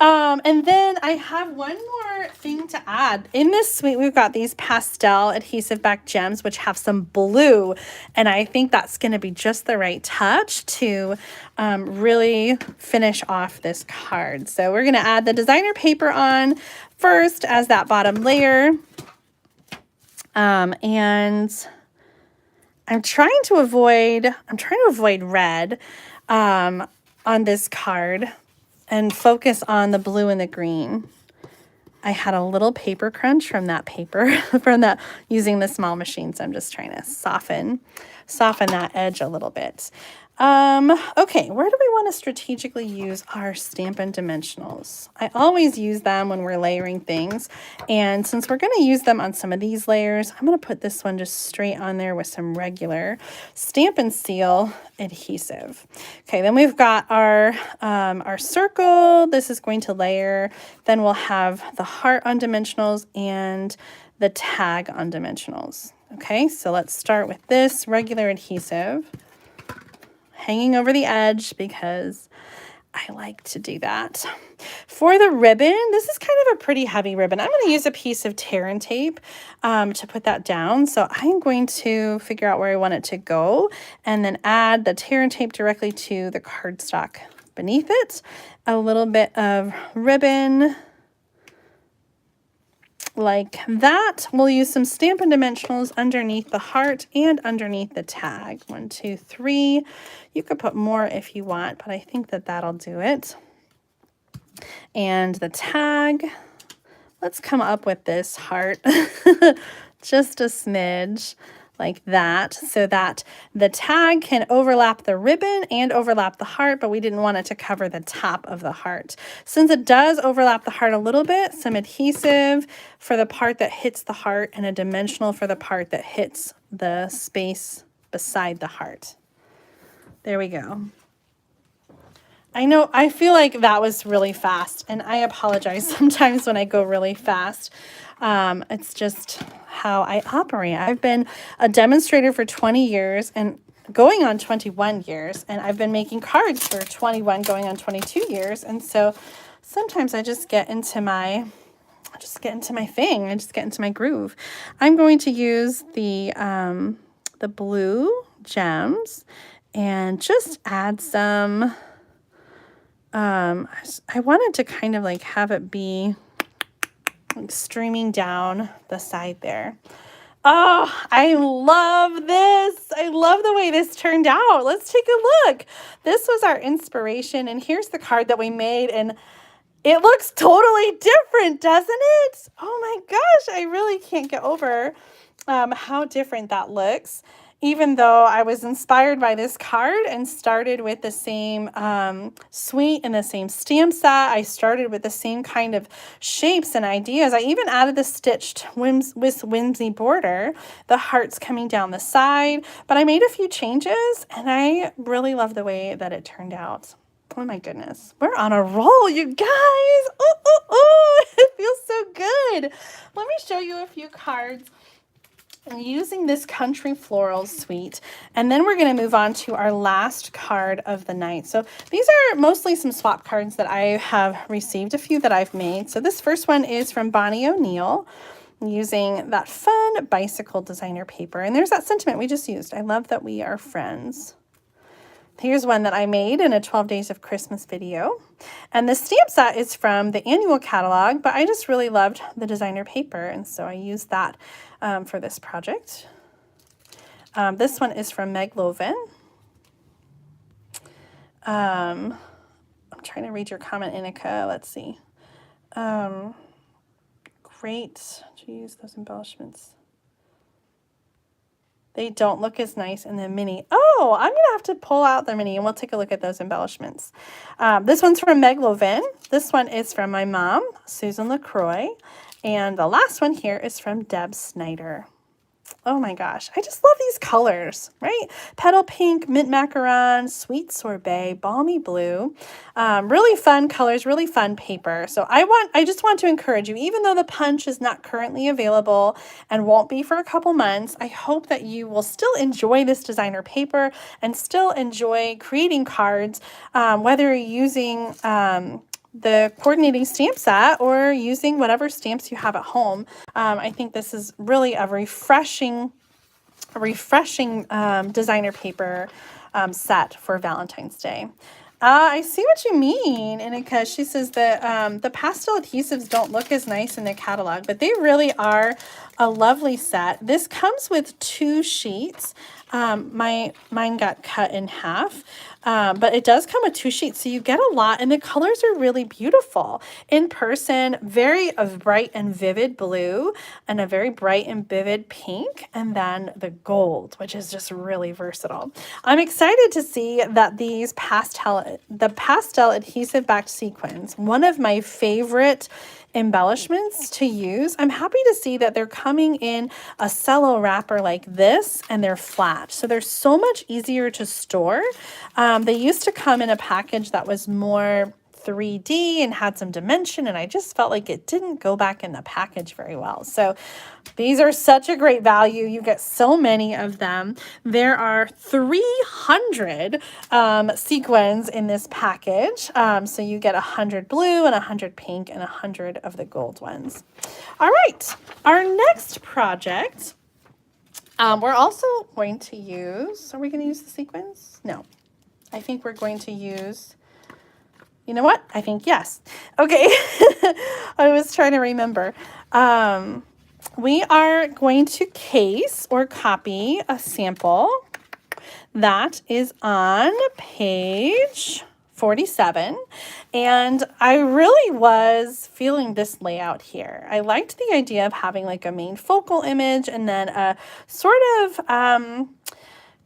And then I have one more thing to add. In this suite, we've got these pastel adhesive back gems, which have some blue, and I think that's going to be just the right touch to really finish off this card. So we're going to add the designer paper on first as that bottom layer. And I'm trying to avoid red on this card and focus on the blue and the green. I had a little paper crunch from that paper, using the small machine. So I'm just trying to soften that edge a little bit. Okay, where do we want to strategically use our Stampin' Dimensionals? I always use them when we're layering things. And since we're going to use them on some of these layers, I'm going to put this one just straight on there with some regular Stampin' Seal adhesive. Okay, then we've got our circle. This is going to layer. Then we'll have the heart on dimensionals and the tag on dimensionals. Okay, so let's start with this regular adhesive, hanging over the edge because I like to do that. For the ribbon, this is kind of a pretty heavy ribbon. I'm going to use a piece of tear and tape to put that down. So I'm going to figure out where I want it to go and then add the tear and tape directly to the cardstock beneath it. A little bit of ribbon like that. We'll use some Stampin' Dimensionals underneath the heart and underneath the tag. 1, 2, 3. You could put more if you want, but I think that that'll do it. And the tag, let's come up with this heart just a smidge like that, so that the tag can overlap the ribbon and overlap the heart, but we didn't want it to cover the top of the heart. Since it does overlap the heart a little bit, some adhesive for the part that hits the heart and a dimensional for the part that hits the space beside the heart. There we go. I feel like that was really fast, and I apologize sometimes when I go really fast. It's just how I operate. I've been a demonstrator for 20 years and going on 21 years, and I've been making cards for 21 going on 22 years. And so sometimes I just get into my thing. I just get into my groove. I'm going to use the blue gems and just add some. I wanted to kind of like have it be like streaming down the side there. Oh, I love this. I love the way this turned out. Let's take a look. This was our inspiration, and here's the card that we made, and it looks totally different, doesn't it? Oh my gosh, I really can't get over how different that looks. even though I was inspired by this card and started with the same suite and the same stamp set. I started with the same kind of shapes and ideas. I even added the stitched with whimsy border, the hearts coming down the side, but I made a few changes and I really love the way that it turned out. Oh my goodness, we're on a roll, you guys. It feels so good. Let me show you a few cards. I'm using this Country Floral suite, and then we're going to move on to our last card of the night. So these are mostly some swap cards that I have received, a few that I've made. So this first one is from Bonnie O'Neill, using that fun bicycle designer paper. And there's that sentiment we just used. I love that we are friends. Here's one that I made in a 12 Days of Christmas video. And the stamp set is from the annual catalog, but I just really loved the designer paper, and so I used that for this project. This one is from Meg Loven. I'm trying to read your comment, Inika. Let's see. Great to use those embellishments. They don't look as nice in the mini. Oh, I'm going to have to pull out the mini and we'll take a look at those embellishments. This one's from Meg Loven. This one is from my mom, Susan LaCroix. And the last one here is from Deb Snyder. Oh my gosh, I just love these colors, right? Petal pink, mint macaron, sweet sorbet, balmy blue. Really fun colors, really fun paper. So I just want to encourage you, even though the punch is not currently available and won't be for a couple months, I hope that you will still enjoy this designer paper and still enjoy creating cards, whether you're using the coordinating stamp set or using whatever stamps you have at home. I think this is really a refreshing designer paper set for Valentine's Day. I see what you mean, Inika. She says that the pastel adhesives don't look as nice in the catalog, but they really are a lovely set. This comes with 2 sheets. Mine got cut in half, but it does come with 2 sheets, so you get a lot, and the colors are really beautiful. In person, very bright and vivid blue, and a very bright and vivid pink, and then the gold, which is just really versatile. I'm excited to see that the pastel adhesive backed sequins, one of my favorite embellishments to use. I'm happy to see that they're coming in a cello wrapper like this, and they're flat, so they're so much easier to store. They used to come in a package that was more 3D and had some dimension, and I just felt like it didn't go back in the package very well. So these are such a great value. You get so many of them. There are 300 sequins in this package. So you get 100 blue and 100 pink and 100 of the gold ones. All right, our next project, we're also going to use, are we going to use the sequins? No, I think we're going to use, you know what? I think yes. Okay, I was trying to remember. We are going to case or copy a sample that is on page 47, and I really was feeling this layout here. I liked the idea of having like a main focal image and then a sort of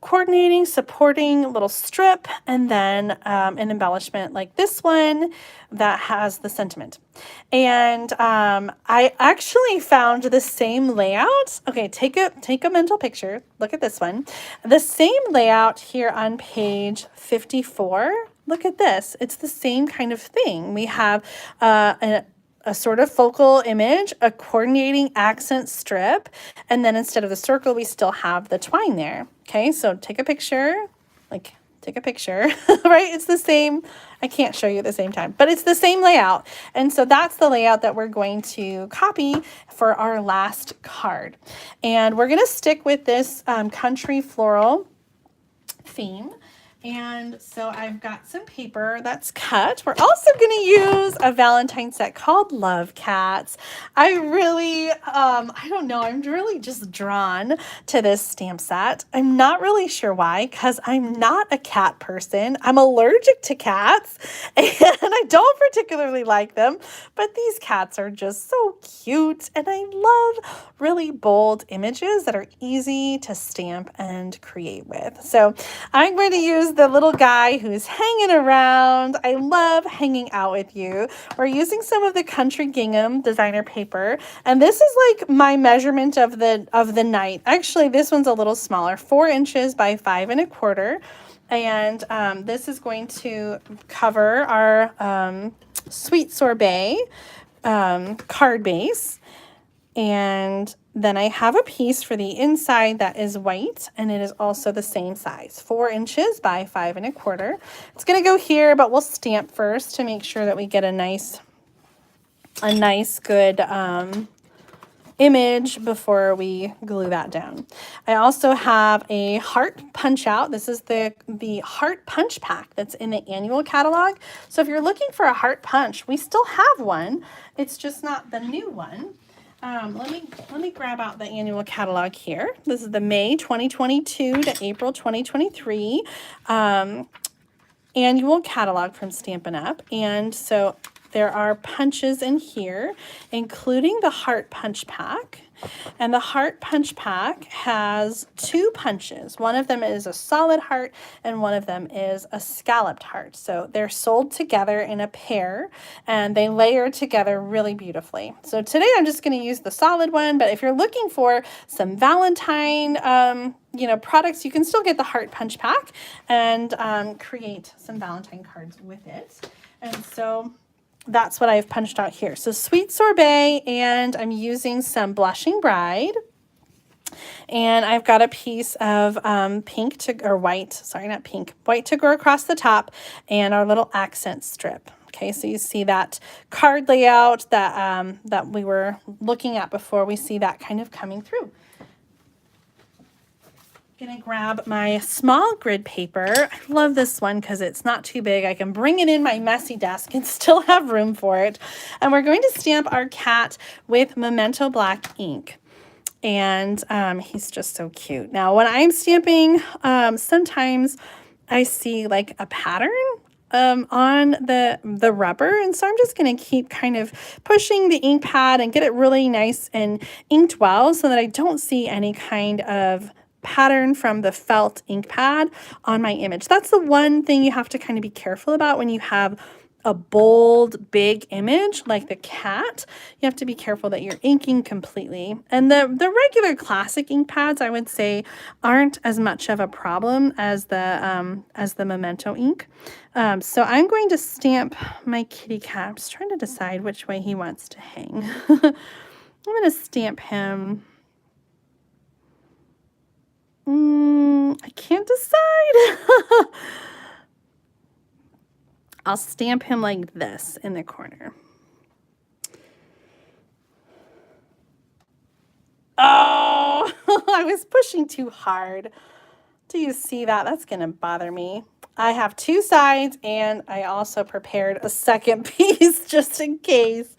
coordinating, supporting little strip, and then an embellishment like this one that has the sentiment. And I actually found the same layout. Okay, take a mental picture. Look at this one. The same layout here on page 54. Look at this. It's the same kind of thing. We have a sort of focal image, a coordinating accent strip, and then instead of the circle, we still have the twine there. Okay, so take a picture, right? It's the same. I can't show you at the same time, but it's the same layout. And so that's the layout that we're going to copy for our last card. And we're going to stick with this country floral theme. And so I've got some paper that's cut. We're also going to use a Valentine set called Love Cats. I really, I don't know, I'm really just drawn to this stamp set. I'm not really sure why, because I'm not a cat person. I'm allergic to cats and I don't particularly like them, but these cats are just so cute. And I love really bold images that are easy to stamp and create with. So I'm going to use the little guy who's hanging around. I love hanging out with you. We're using some of the Country Gingham designer paper, and this is like my measurement of the night. Actually, this one's a little smaller, 4 inches by 5 1/4. And this is going to cover our Sweet Sorbet card base. And then I have a piece for the inside that is white, and it is also the same size, 4 inches by 5 1/4. It's going to go here, but we'll stamp first to make sure that we get a nice good image before we glue that down. I also have a heart punch out. This is the heart punch pack that's in the annual catalog. So if you're looking for a heart punch, we still have one. It's just not the new one. Let me grab out the annual catalog here. This is the May 2022 to April 2023 annual catalog from Stampin' Up. And so there are punches in here, including the heart punch pack. And the heart punch pack has 2 punches. One of them is a solid heart and one of them is a scalloped heart. So they're sold together in a pair and they layer together really beautifully. So today I'm just going to use the solid one, but if you're looking for some Valentine products, you can still get the heart punch pack and create some Valentine cards with it. And so that's what I've punched out here. So Sweet Sorbet, and I'm using some Blushing Bride. And I've got a piece of white to go across the top, and our little accent strip. Okay, so you see that card layout that we were looking at before. We see that kind of coming through. Gonna grab my small grid paper. I love this one because it's not too big. I can bring it in my messy desk and still have room for it. And we're going to stamp our cat with Memento Black ink. And he's just so cute. Now, when I'm stamping, sometimes I see like a pattern on the rubber, and so I'm just going to keep kind of pushing the ink pad and get it really nice and inked well so that I don't see any kind of pattern from the felt ink pad on my image. That's the one thing you have to kind of be careful about when you have a bold, big image like the cat. You have to be careful that you're inking completely. And the regular classic ink pads, I would say, aren't as much of a problem as the Memento ink. So I'm going to stamp my kitty cat. I'm just trying to decide which way he wants to hang. I'm going to stamp him. I can't decide. I'll stamp him like this in the corner. Oh, I was pushing too hard. Do you see that? That's going to bother me. I have 2 sides, and I also prepared a second piece just in case.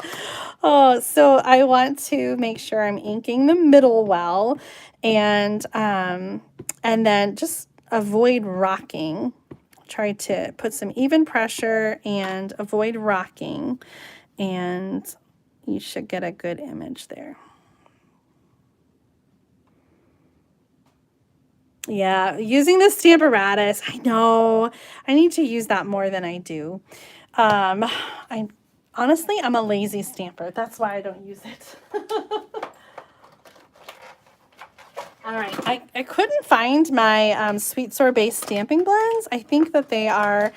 Oh, so I want to make sure I'm inking the middle well, and then just avoid rocking. Try to put some even pressure and avoid rocking, and you should get a good image there. Yeah, using the Stamparatus, I know I need to use that more than I do. Honestly, I'm a lazy stamper. That's why I don't use it. All right, I couldn't find my Sweet Sorbet stamping blends. I think that they are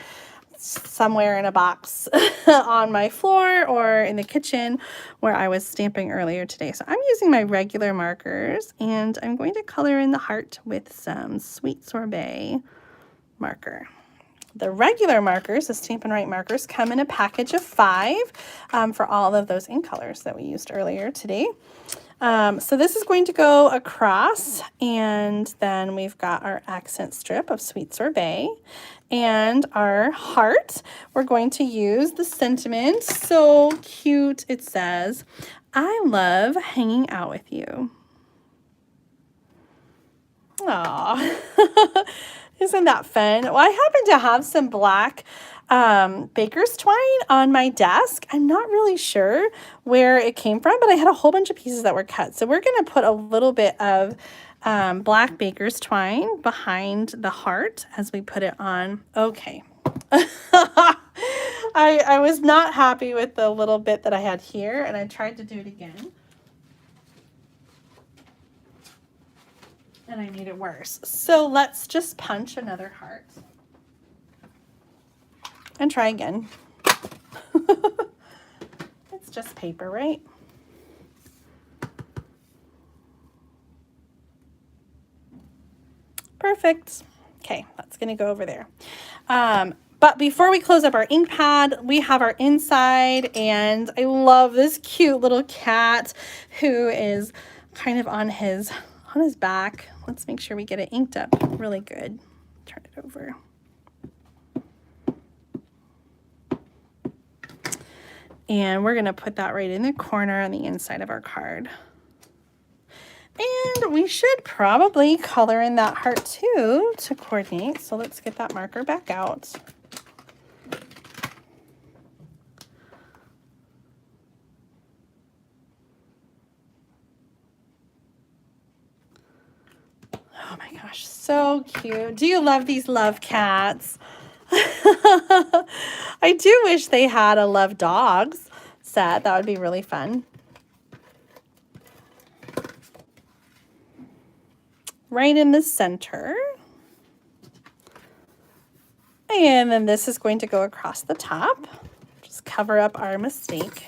somewhere in a box on my floor or in the kitchen where I was stamping earlier today. So I'm using my regular markers, and I'm going to color in the heart with some Sweet Sorbet marker. The regular markers, the Stampin' Right markers, come in a package of 5 for all of those ink colors that we used earlier today. So this is going to go across, and then we've got our accent strip of Sweet Sorbet and our heart. We're going to use the sentiment. So cute. It says, "I love hanging out with you." Aw. Isn't that fun? Well, I happen to have some black baker's twine on my desk. I'm not really sure where it came from, but I had a whole bunch of pieces that were cut. So we're going to put a little bit of black baker's twine behind the heart as we put it on. Okay. I was not happy with the little bit that I had here, and I tried to do it again. And I made it worse. So let's just punch another heart and try again. It's just paper, right? Perfect. Okay, that's gonna go over there. But before we close up our ink pad, we have our inside, and I love this cute little cat who is kind of on his back. Let's make sure we get it inked up really good. Turn it over. And we're gonna put that right in the corner on the inside of our card. And we should probably color in that heart too to coordinate. So let's get that marker back out. Oh my gosh, so cute. Do you love these love cats? I do wish they had a love dogs set. That would be really fun. Right in the center. And then this is going to go across the top. Just cover up our mistake.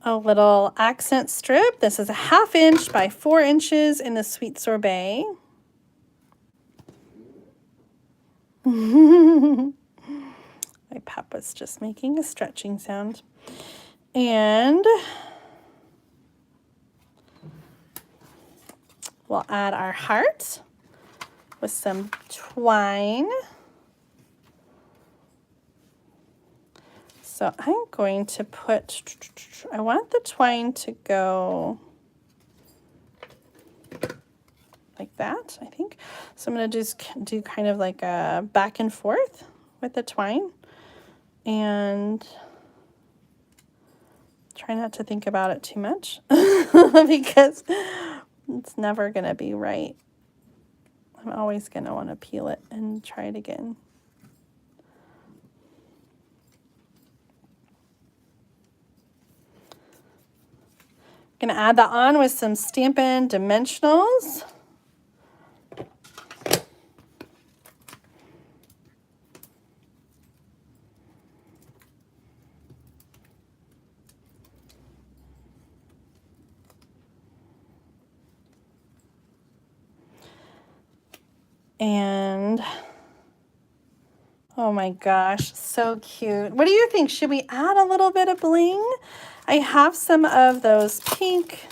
A little accent strip. This is a 1/2 inch by 4 inches in the Sweet Sorbet. My pup was just making a stretching sound. And we'll add our heart with some twine. So I'm going to put, I want the twine to go like that, I think. So I'm going to just do kind of like a back and forth with the twine, and try not to think about it too much because it's never going to be right. I'm always going to want to peel it and try it again. Going to add that on with some Stampin' Dimensionals. And oh my gosh, so cute. What do you think? Should we add a little bit of bling? I have some of those pink,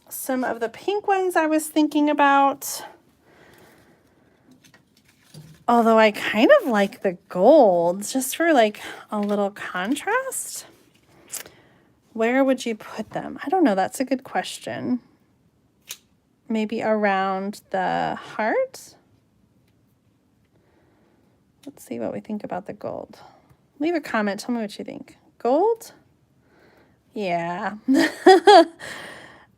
some of the pink ones I was thinking about. Although I kind of like the gold, just for like a little contrast. Where would you put them? I don't know, that's a good question. Maybe around the heart? Let's see what we think about the gold. Leave a comment, tell me what you think. Gold? Yeah.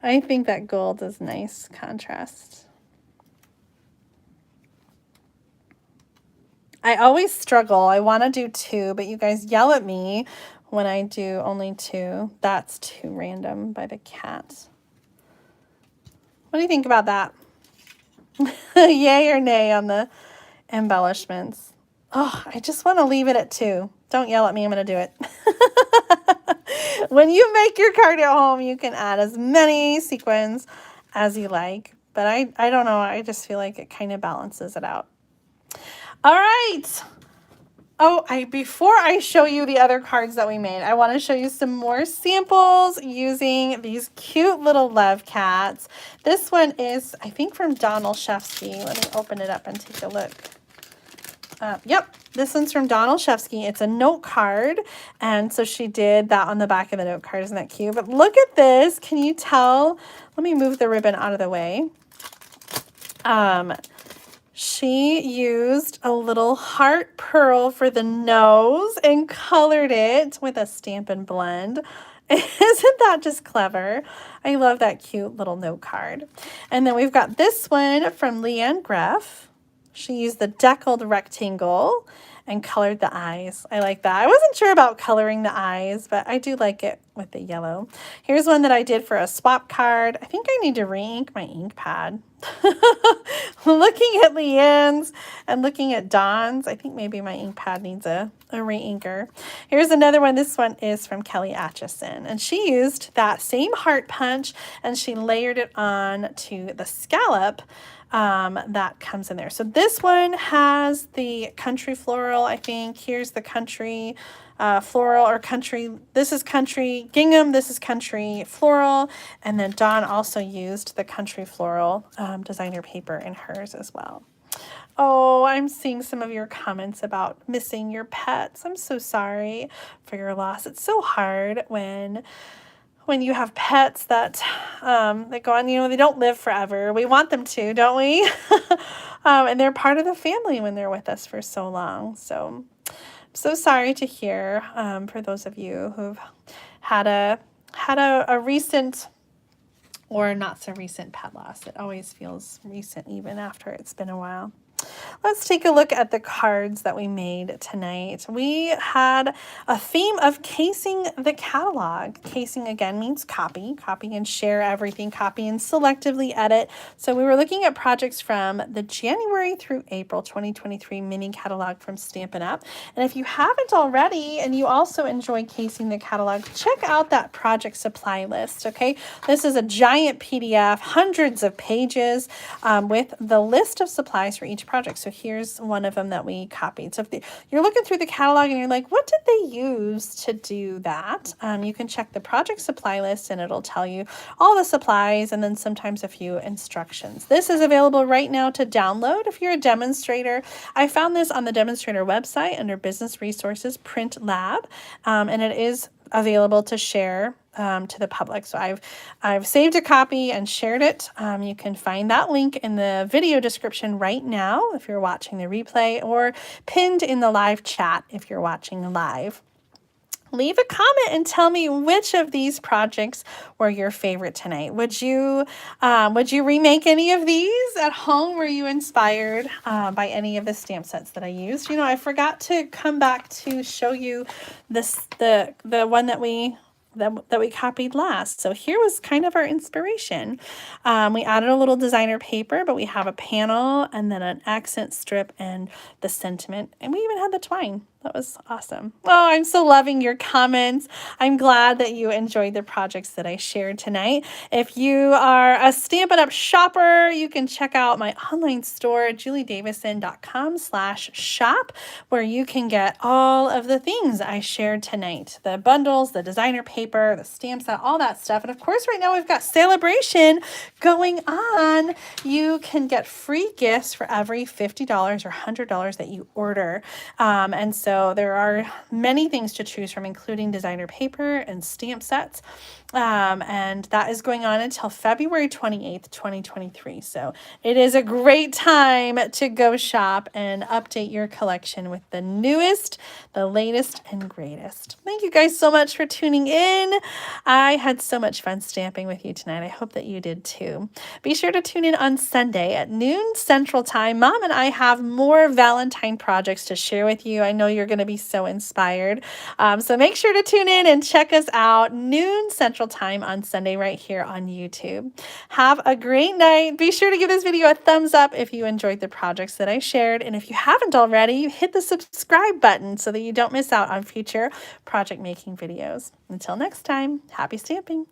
I think that gold is nice contrast. I always struggle. I want to do 2, but you guys yell at me when I do only 2. That's too random by the cat. What do you think about that? Yay or nay on the embellishments? Oh, I just want to leave it at 2. Don't yell at me, I'm going to do it. When you make your card at home, you can add as many sequins as you like. but I don't know. I just feel like it kind of balances it out. All right. Oh, before I show you the other cards that we made, I want to show you some more samples using these cute little love cats. This one is, I think, from Donald Shefsky. Let me open it up and take a look. Yep, this one's from Donald Shefsky. It's a note card, and so she did that on the back of the note card. Isn't that cute? But look at this. Can you tell? Let me move the ribbon out of the way. She used a little heart pearl for the nose and colored it with a Stampin' Blend. Isn't that just clever? I love that cute little note card. And then we've got this one from Leanne Greff. She used the deckled rectangle and colored the eyes. I like that. I wasn't sure about coloring the eyes, but I do like it with the yellow. Here's one that I did for a swap card. I think I need to re-ink my ink pad. Looking at Leanne's and looking at Dawn's, I think maybe my ink pad needs a re-inker. Here's another one. This one is from Kelly Atchison, and she used that same heart punch and she layered it on to the scallop that comes in there. So this one has the country floral, I think. Here's the country floral or country. This is country gingham. This is country floral. And then Dawn also used the country floral designer paper in hers as well. Oh, I'm seeing some of your comments about missing your pets. I'm so sorry for your loss. It's so hard when you have pets that go on, they don't live forever. We want them to, don't we? And they're part of the family when they're with us for so long. So I'm so sorry to hear for those of you who've had a recent or not so recent pet loss. It always feels recent even after it's been a while. Let's take a look at the cards that we made tonight. We had a theme of casing the catalog. Casing again means copy and share everything, copy and selectively edit. So we were looking at projects from the January through April 2023 mini catalog from Stampin' Up. And if you haven't already and you also enjoy casing the catalog, check out that project supply list, okay? This is a giant PDF, hundreds of pages with the list of supplies for each project. So here's one of them that we copied. So if you're looking through the catalog and you're like, what did they use to do that? You can check the project supply list and it'll tell you all the supplies and then sometimes a few instructions. This is available right now to download if you're a demonstrator. I found this on the Demonstrator website under Business Resources Print Lab, and it is available to share to the public. So I've saved a copy and shared it. You can find that link in the video description right now if you're watching the replay, or pinned in the live chat if you're watching live. Leave a comment and tell me which of these projects were your favorite tonight. Would you remake any of these at home? Were you inspired by any of the stamp sets that I used? I forgot to come back to show you the one that we copied last. So here was kind of our inspiration. We added a little designer paper, but we have a panel and then an accent strip and the sentiment, and we even had the twine. That was awesome. Oh, I'm so loving your comments. I'm glad that you enjoyed the projects that I shared tonight. If you are a Stampin' Up shopper, you can check out my online store, juliedavison.com/shop, where you can get all of the things I shared tonight. The bundles, the designer paper, the stamp set, all that stuff. And of course, right now we've got Sale-a-Bration going on. You can get free gifts for every $50 or $100 that you order. And so there are many things to choose from, including designer paper and stamp sets. And that is going on until February 28th, 2023. So it is a great time to go shop and update your collection with the newest, the latest, and greatest. Thank you guys so much for tuning in. I had so much fun stamping with you tonight. I hope that you did too. Be sure to tune in on Sunday at noon Central Time. Mom and I have more Valentine projects to share with you. I know you're going to be so inspired. So make sure to tune in and check us out noon Central Time on Sunday right here on YouTube. Have a great night. Be sure to give this video a thumbs up if you enjoyed the projects that I shared. And if you haven't already, hit the subscribe button so that you don't miss out on future project making videos. Until next time, happy stamping.